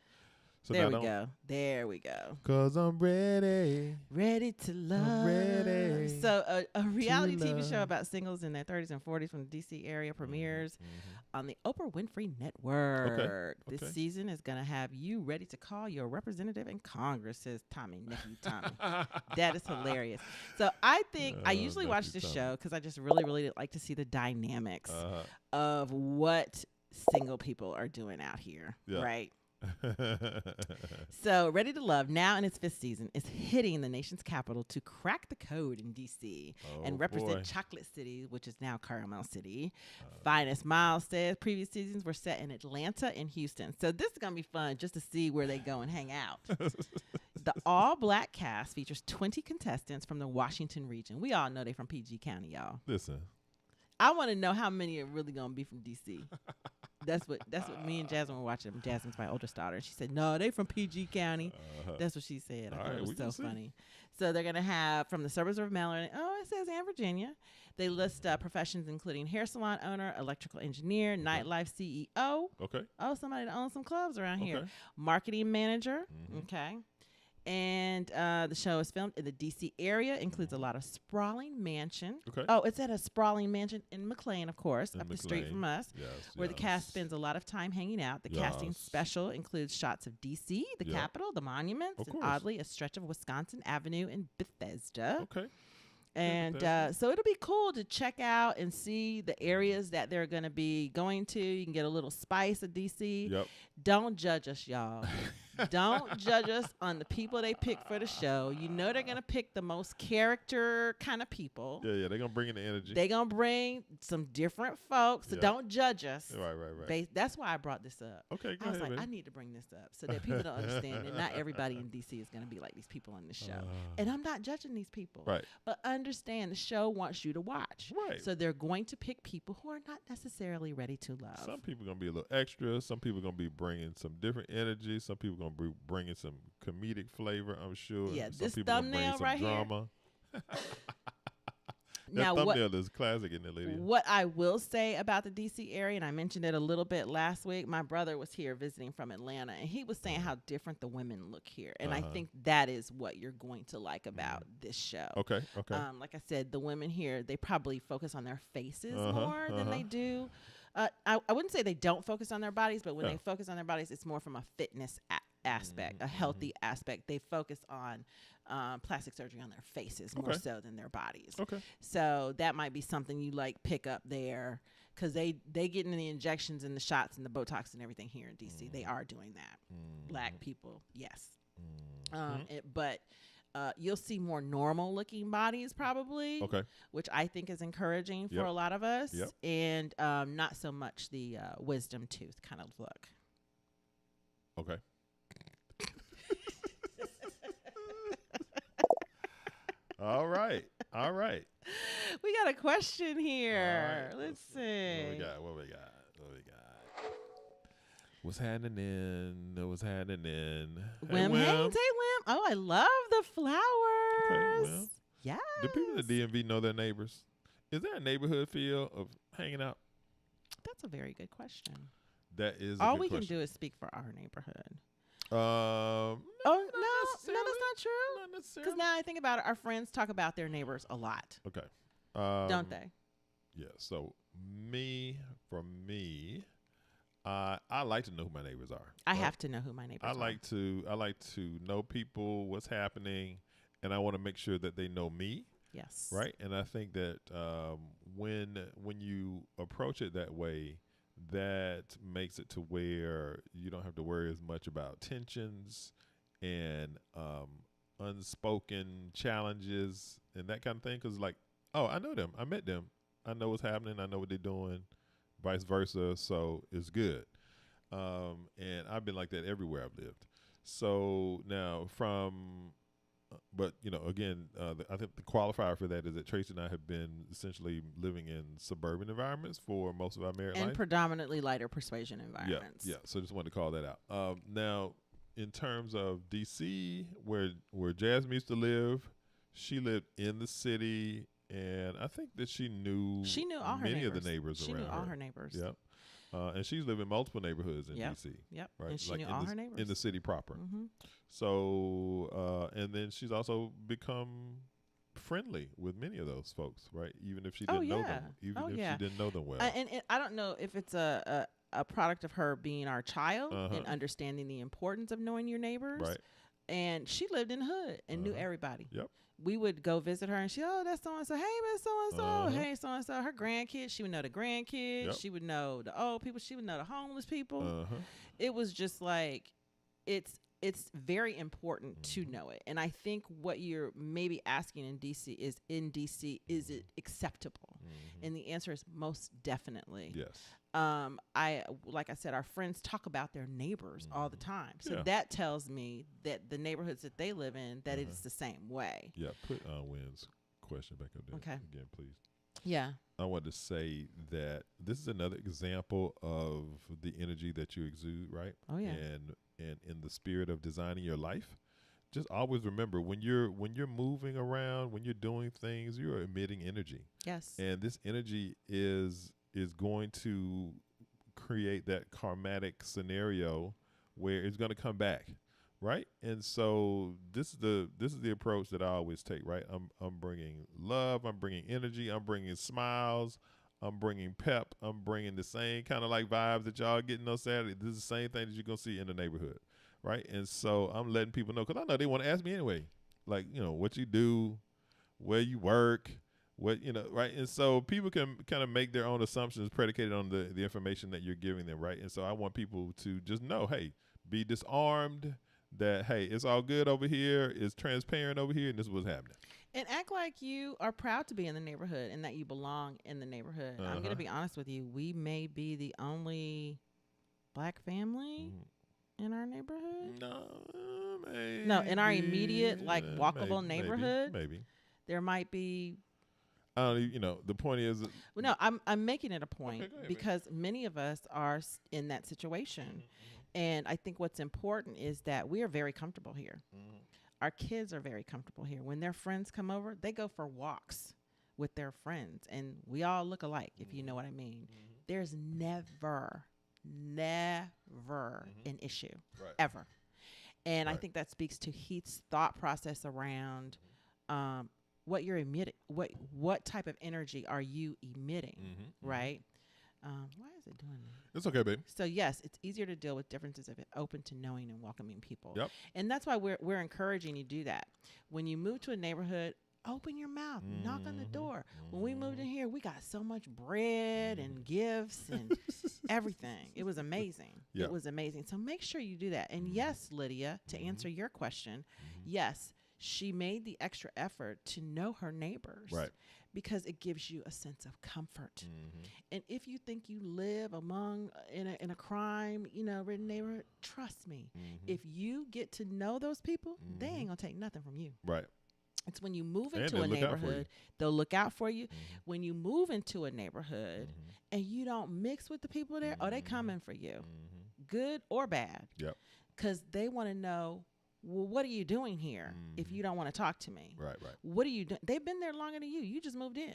So There we go. 'Cause I'm ready. Ready to love. I'm ready. So a reality TV show about singles in their 30s and 40s from the D.C. area premieres on the Oprah Winfrey Network. Okay. This season is going to have you ready to call your representative in Congress, says Tommy. That is hilarious. So I think I usually watch this show because I just really, really like to see the dynamics of what single people are doing out here, right? So Ready to Love, now in its 5th season, is hitting the nation's capital to crack the code in D.C. and represent Chocolate City, which is now Caramel City. Finest Miles says previous seasons were set in Atlanta and Houston. So this is going to be fun just to see where they go and hang out. The all-black cast features 20 contestants from the Washington region. We all know they're from PG County, y'all. Listen. I want to know how many are really going to be from D.C. That's what me and Jasmine were watching. Jasmine's my oldest daughter. She said, "No, they from PG County." That's what she said. I thought it was so funny. So they're gonna have from the suburbs of Maryland. Oh, it says and Virginia. They list professions including hair salon owner, electrical engineer, nightlife CEO. Okay. Oh, somebody that owns some clubs around here. Marketing manager. Okay. And the show is filmed in the D.C. area, includes a lot of sprawling mansion. Okay. Oh, it's at a sprawling mansion in McLean, of course, up the street from us, where the cast spends a lot of time hanging out. The casting special includes shots of D.C., the Capitol, the monuments, and oddly, a stretch of Wisconsin Avenue in Bethesda. Okay. And so it'll be cool to check out and see the areas that they're going to be going to. You can get a little spice of D.C. Yep. Don't judge us, y'all. Don't judge us on the people they pick for the show. You know they're going to pick the most character kind of people. Yeah, they're going to bring in the energy. They're going to bring some different folks, so don't judge us. Right. That's why I brought this up. Okay, go I was ahead, like, man. I need to bring this up so that people don't understand that not everybody in D.C. is going to be like these people on the show. And I'm not judging these people. Right. But understand the show wants you to watch. Right. So they're going to pick people who are not necessarily ready to love. Some people are going to be a little extra. Some people are going to be bringing some different energy. Some people are going to be bringing some comedic flavor, I'm sure. Yeah, some this people thumbnail some right drama. here. That thumbnail is classic in there, lady. What I will say about the D.C. area, and I mentioned it a little bit last week, my brother was here visiting from Atlanta, and he was saying how different the women look here. And I think that is what you're going to like about this show. Okay. Like I said, the women here, they probably focus on their faces more than they do. I wouldn't say they don't focus on their bodies, but when they focus on their bodies, it's more from a fitness aspect, a healthy aspect. They focus on plastic surgery on their faces more so than their bodies. Okay. So that might be something you like pick up there because they getting the injections and the shots and the Botox and everything here in D.C. They are doing that. Black people, yes. But you'll see more normal looking bodies probably, which I think is encouraging for a lot of us, and not so much the wisdom tooth kind of look. Okay. All right. We got a question here. Right. Let's see. What we got? What's happening? Wim. Hey, Wim. Oh, I love the flowers. Okay, Wim. Yes. Do people in the DMV know their neighbors? Is there a neighborhood feel of hanging out? That's a very good question. That is all we can do is speak for our neighborhood. No, that's not true. Not necessarily. Because now I think about it, our friends talk about their neighbors a lot. Okay. Don't they? Yeah. So for me, I like to know who my neighbors are. I have to know who my neighbors are. I like to know people, what's happening, and I want to make sure that they know me. Yes. Right. And I think that when you approach it that way, that makes it to where you don't have to worry as much about tensions and unspoken challenges and that kind of thing. Because I know them. I met them. I know what's happening. I know what they're doing, vice versa. So it's good. And I've been like that everywhere I've lived. So now but again, I think the qualifier for that is that Tracy and I have been essentially living in suburban environments for most of our married life. And predominantly lighter persuasion environments. Yeah. So just wanted to call that out. Now, in terms of D.C., where Jasmine used to live, she lived in the city, and I think that she knew all her many neighbors. of the neighbors around her. She knew all her neighbors. Yep. And she's lived in multiple neighborhoods in D.C. Yep. Right? And she knew all her neighbors. In the city proper. Mm-hmm. So, and then she's also become friendly with many of those folks, right? Even if she didn't know them. She didn't know them well. And I don't know if it's a product of her being our child and understanding the importance of knowing your neighbors. Right. And she lived in the hood and knew everybody. Yep. We would go visit her and that's so-and-so. Hey, Miss so-and-so. Hey, so-and-so. Her grandkids. She would know the grandkids. Yep. She would know the old people. She would know the homeless people. It was just like, it's very important to know it. And I think what you're maybe asking in DC, is it acceptable? And the answer is most definitely. Yes. Like I said, our friends talk about their neighbors all the time. So that tells me that the neighborhoods that they live in, that it's the same way. Yeah. Put Wynn's question back up there again, please. Yeah. I want to say that this is another example of the energy that you exude, right? Oh yeah. And in the spirit of designing your life, just always remember when you're moving around, when you're doing things, you're emitting energy. Yes. And this energy is going to create that karmatic scenario where it's going to come back, right? And so this is the approach that I always take, right? I'm bringing love, I'm bringing energy, I'm bringing smiles, I'm bringing pep, I'm bringing the same kind of like vibes that y'all getting on Saturday. This is the same thing that you're gonna see in the neighborhood, right? And so I'm letting people know, because I know they want to ask me anyway, like, what you do, where you work, what, right? And so people can kind of make their own assumptions predicated on the information that you're giving them, right? And so I want people to just know, hey, be disarmed, that, hey, it's all good over here, it's transparent over here, and this is what's happening. And act like you are proud to be in the neighborhood and that you belong in the neighborhood. I'm going to be honest with you. We may be the only black family in our neighborhood. No, maybe. No, in our immediate, like, walkable neighborhood. Maybe. There might be. I don't even, the point is. Well, no, I'm making it a point ahead, because many of us are in that situation. And I think what's important is that we are very comfortable here. Our kids are very comfortable here. When their friends come over, they go for walks with their friends, and we all look alike, if you know what I mean. There's never an issue, ever. And I think that speaks to Heath's thought process around what you're emitting, what type of energy are you emitting, right? Why is it doing that? It's okay, babe. So yes, it's easier to deal with differences if it's open to knowing and welcoming people. Yep. And that's why we're encouraging you to do that. When you move to a neighborhood, open your mouth, knock on the door. When we moved in here, we got so much bread and gifts and everything. It was amazing. Yep. It was amazing. So make sure you do that. And yes, Lydia, to answer your question, yes, she made the extra effort to know her neighbors. Right. Because it gives you a sense of comfort. And if you think you live among in a crime, ridden neighborhood, trust me, if you get to know those people, they ain't gonna take nothing from you. Right. It's when you move into a neighborhood, they'll look out for you. When you move into a neighborhood and you don't mix with the people there, they coming for you, good or bad. Yep. Because they want to know, well, what are you doing here if you don't want to talk to me? Right. What are you doing? They've been there longer than you. You just moved in.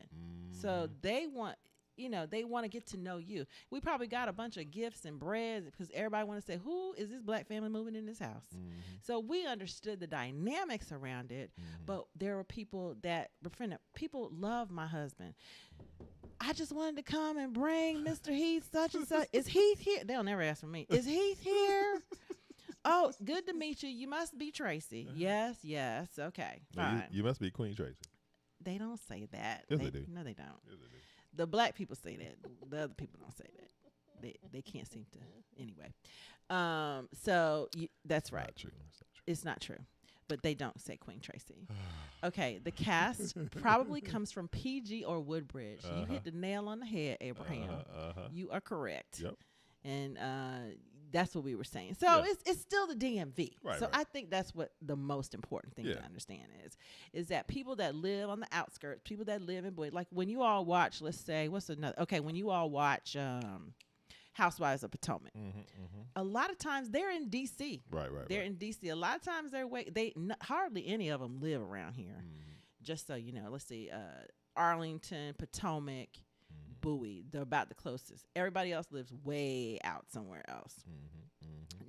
So they want, they want to get to know you. We probably got a bunch of gifts and breads because everybody want to say, who is this black family moving in this house? So we understood the dynamics around it, but there were people that befriended. People love my husband. I just wanted to come and bring Mr. Heath such and such. Is Heath here? They'll never ask for me. Is Heath here? Oh, good to meet you. You must be Tracy. Yes. Okay, fine. You must be Queen Tracy. They don't say that. Yes, they do. No, they don't. Yes, they do. The black people say that. The other people don't say that. They can't seem to. Anyway, so that's right. Not true. It's not true. But they don't say Queen Tracy. Okay, the cast probably comes from PG or Woodbridge. You hit the nail on the head, Abraham. You are correct. Yep. And that's what we were saying. So it's still the DMV. Right, so right. I think that's what the most important thing to understand is that people that live on the outskirts, people that live in Boyd, like when you all watch, let's say, when you all watch Housewives of Potomac, a lot of times they're in D.C. Right. They're in D.C. A lot of times hardly any of them live around here. Just so you know, let's see, Arlington, Potomac, Bowie, they're about the closest. Everybody else lives way out somewhere else.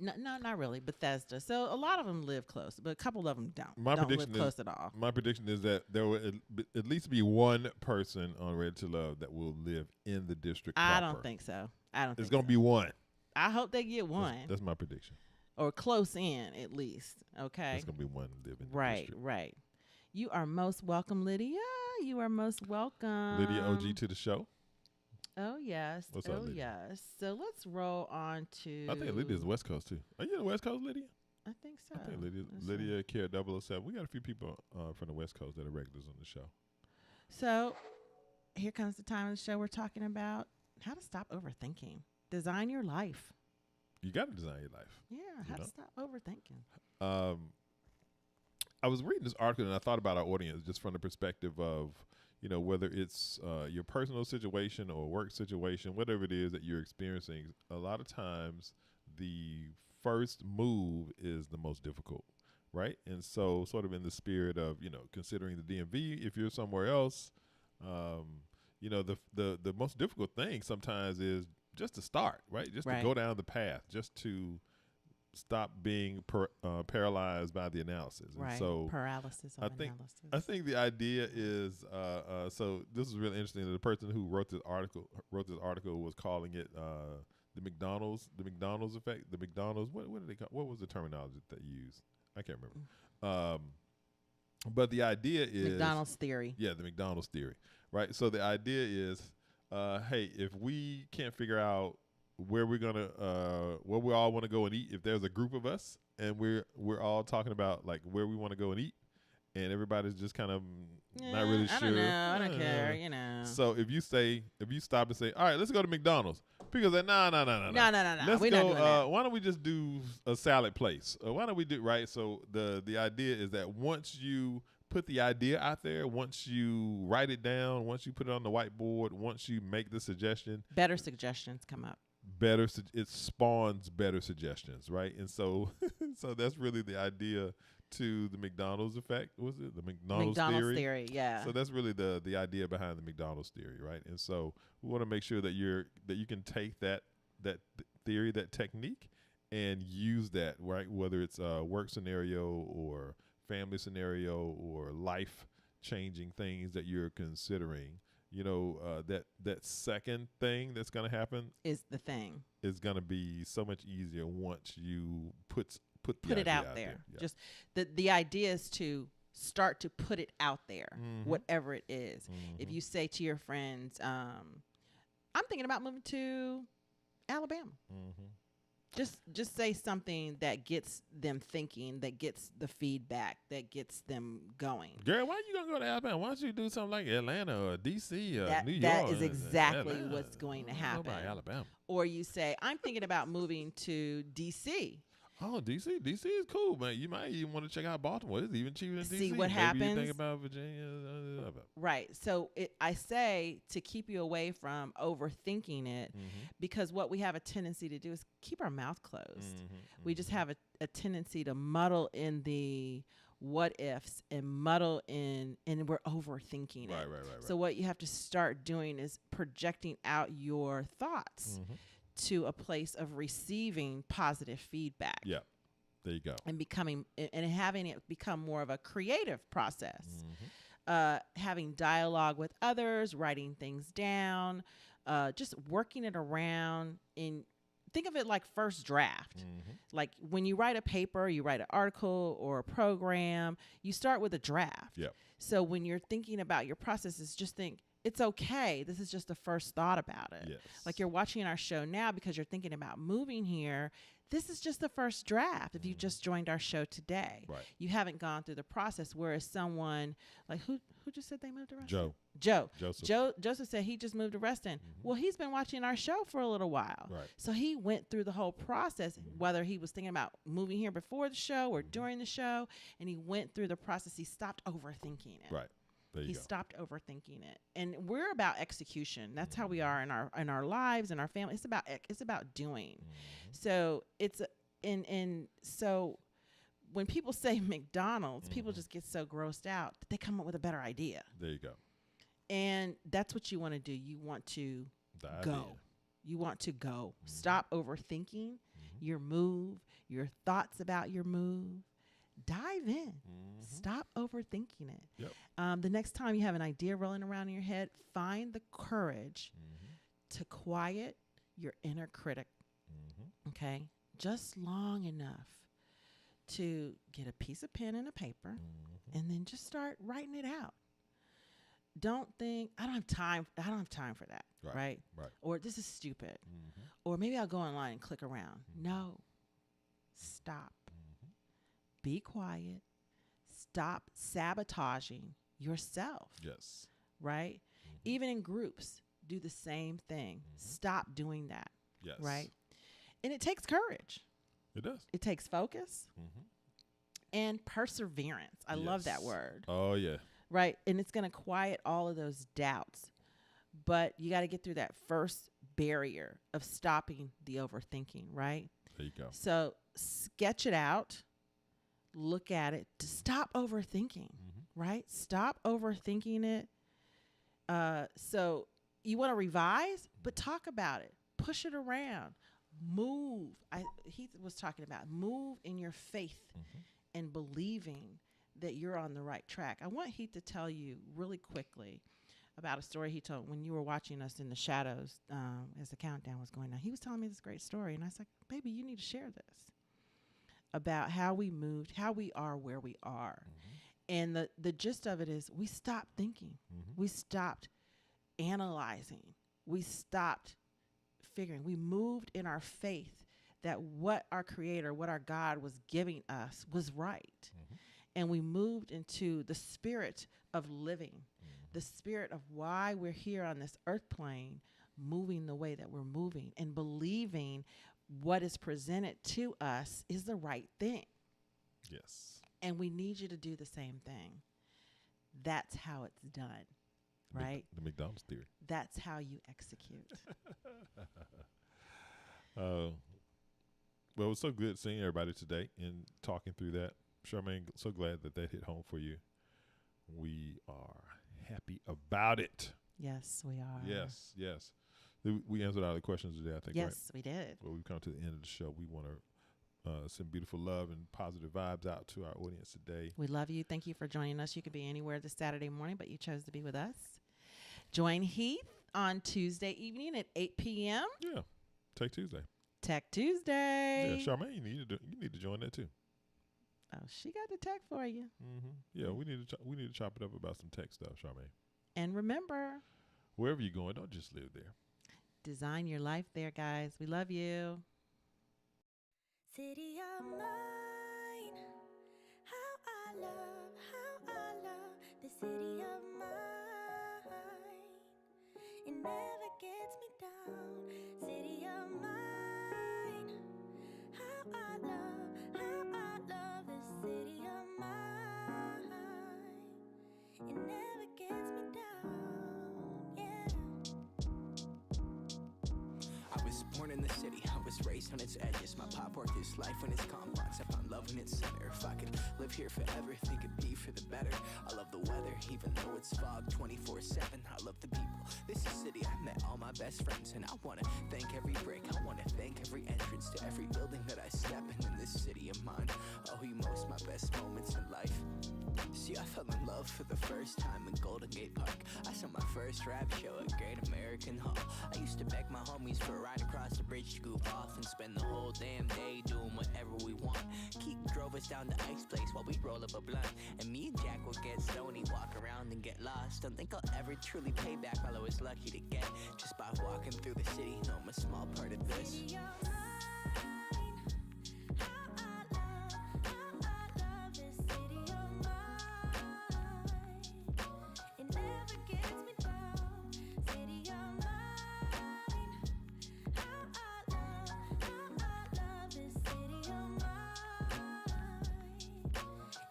No, not really. Bethesda. So a lot of them live close, but a couple of them don't live close at all. My prediction is that there will at least be one person on Ready to Love that will live in the district proper. I don't think so. It's going to be one. I hope they get one. That's my prediction. Or close in, at least. Okay. There's going to be one living in the district. Right. You are most welcome, Lydia. You are most welcome. Lydia OG to the show. Oh, yes. What's up, Lydia? Yes. So let's roll on to... I think Lydia's West Coast, too. Are you in the West Coast, Lydia? I think so. I think Lydia Care 007. We got a few people from the West Coast that are regulars on the show. So here comes the time of the show we're talking about how to stop overthinking. Design your life. You got to design your life. Yeah, how to stop overthinking. I was reading this article and I thought about our audience just from the perspective of, whether it's your personal situation or work situation, whatever it is that you're experiencing, a lot of times the first move is the most difficult, right? And so sort of in the spirit of, considering the DMV, if you're somewhere else, the most difficult thing sometimes is just to start, right? Just to go down the path, just to stop being paralyzed by the analysis. Right. And so paralysis of analysis. I think the idea is so this is really interesting. The person who wrote this article was calling it the McDonald's effect. The McDonald's, what did they call? What was the terminology that they used? I can't remember. But the idea is McDonald's theory. Yeah, the McDonald's theory, right? So the idea is, hey, if we can't figure out where we're gonna where we all want to go and eat, if there's a group of us and we're all talking about like where we want to go and eat, and everybody's just kind of not really sure. I don't know. I don't care. So if you stop and say, all right, let's go to McDonald's. People say, no. Let's We're go. not doing that. Why don't we just do a salad place? Why don't we do right? So the idea is that once you put the idea out there, once you write it down, once you put it on the whiteboard, once you make the suggestion, better suggestions come up. It spawns better suggestions, right? And so so that's really the idea to the McDonald's effect. Was it the McDonald's theory? Yeah. So that's really the idea behind the McDonald's theory, right? And so we want to make sure that you can take that theory, that technique, and use that, right? Whether it's a work scenario or family scenario or life changing things that you're considering. That second thing that's going to happen is the thing. Is going to be so much easier once you put it out there. Yeah. Just the idea is to start to put it out there, whatever it is. If you say to your friends, I'm thinking about moving to Alabama. Just say something that gets them thinking, that gets the feedback, that gets them going. Girl, why are you gonna go to Alabama? Why don't you do something like Atlanta or DC or New York? That is exactly what's going to happen. Nobody Alabama. Or you say, I'm thinking about moving to DC. Oh, DC is cool, man. You might even want to check out Baltimore. It's even cheaper than DC. See what Maybe happens. You think about Virginia. Right. So I say to keep you away from overthinking it, because what we have a tendency to do is keep our mouth closed. We just have a tendency to muddle in the what ifs and muddle in, and we're overthinking it. Right. So what you have to start doing is projecting out your thoughts to a place of receiving positive feedback. Yeah, there you go. And having it become more of a creative process. Having dialogue with others, writing things down, just working it around. Think of it like first draft. Like when you write a paper, you write an article or a program, you start with a draft. Yep. So when you're thinking about your processes, just think, it's okay. This is just the first thought about it. Yes. Like you're watching our show now because you're thinking about moving here. This is just the first draft. If you just joined our show today, you haven't gone through the process. Whereas someone like who just said they moved to Reston? Joseph said he just moved to Reston. Well, he's been watching our show for a little while. So he went through the whole process, whether he was thinking about moving here before the show or during the show, and he went through the process. He stopped overthinking it. Right. He stopped overthinking it, and we're about execution. That's how we are in our lives and our family. It's about doing. So so when people say McDonald's, people just get so grossed out that they come up with a better idea. There you go. And that's what you want to do. You want to go. You want to go. Stop overthinking your move, your thoughts about your move. Dive in. Stop overthinking it. Yep. The next time you have an idea rolling around in your head, find the courage to quiet your inner critic. Okay? Just long enough to get a piece of pen and a paper and then just start writing it out. Don't think, I don't have time for that. Right? Or this is stupid. Or maybe I'll go online and click around. No. Stop. Be quiet. Stop sabotaging yourself. Yes. Right? Even in groups, do the same thing. Stop doing that. Yes. Right? And it takes courage. It does. It takes focus and perseverance. I love that word. Oh, yeah. right? And it's going to quiet all of those doubts. But you got to get through that first barrier of stopping the overthinking, right? There you go. So sketch it out, look at it, to stop overthinking, right? Stop overthinking it. So you want to revise, but talk about it, push it around, move. He was talking about move in your faith and believing that you're on the right track. I want Heath to tell you really quickly about a story he told when you were watching us in the shadows as the countdown was going on. He was telling me this great story, and I was like, baby, you need to share this about how we moved, how we are where we are. And the gist of it is we stopped thinking. We stopped analyzing. We stopped figuring. We moved in our faith that what our Creator, what our God was giving us was right. And we moved into the spirit of living, the spirit of why we're here on this earth plane, moving the way that we're moving and believing what is presented to us is the right thing. Yes. And we need you to do the same thing. That's how it's done, right? The McDonald's theory. That's how you execute. Well, it was so good seeing everybody today and talking through that. Charmaine, so glad that hit home for you. We are happy about it. Yes, we are. Yes, yes. We answered all the questions today, I think, yes, right? Yes, we did. Well, we've come to the end of the show. We want to send beautiful love and positive vibes out to our audience today. We love you. Thank you for joining us. You could be anywhere this Saturday morning, but you chose to be with us. Join Heath on Tuesday evening at 8 p.m. Yeah, Tech Tuesday. Tech Tuesday. Yeah, Charmaine, you need to join that too. Oh, she got the tech for you. Yeah, we need to chop it up about some tech stuff, Charmaine. And remember, wherever you're going, don't just live there. Design your life there, guys. We love you. City of mine, how I love the city of mine. It never gets me down. City of mine, how I love the city of mine. It never gets me down, yeah. I was born in the city, I was raised on its edges. My pop worked his life when its confines. I found love in its center. If I could live here forever, think it'd be for the better. I love the weather, even though it's fog 24/7. I love the people. This is city I met all my best friends, and I wanna thank every brick. I wanna thank every entrance to every building that I step in this city of mine. I owe you most my best moments in life. See, I fell in love for the first time in Golden Gate Park. I saw my first rap show at Great American Hall. I used to beg my homies for a ride across the bridge to goof off and spend the whole damn day doing whatever we want. Keith drove us down to Ike's place while we'd roll up a blunt. And me and Jack would get stoned, walk around and get lost. Don't think I'll ever truly pay back all I was lucky to get just by walking through the city. No, I'm a small part of this. City of mine, how I love this city of mine. It never gets me down. City of mine, how I love this city of mine.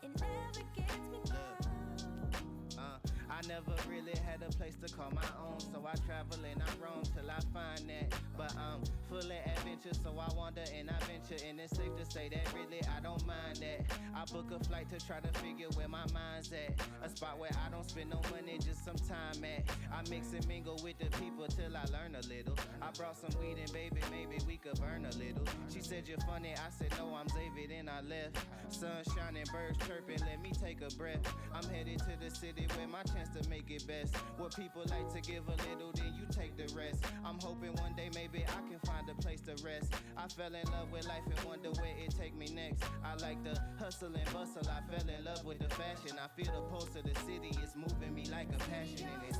It never gets me down. I never really had a place to call my own, so I travel and I roam till I find that. But I'm full of adventure, so I wander and I venture, and it's safe to say that really I don't mind that. I book a flight to try to figure where my mind's at, a spot where I don't spend no money, just some time at. I mix and mingle with the people till I learn a little. I brought some weed and baby, maybe we could burn a little. She said you're funny, I said no, I'm Xavier, then I left. Sun shining, birds chirping, let me take a breath. I'm headed to the city where my chance to make it best. What people like to give a little, then you take the rest. I'm hoping one day maybe I can find a place to rest. I fell in love with life and wonder where it take me next. I like the hustle and bustle, I fell in love with the fashion. I feel the pulse of the city, it's moving me like a passion, and it's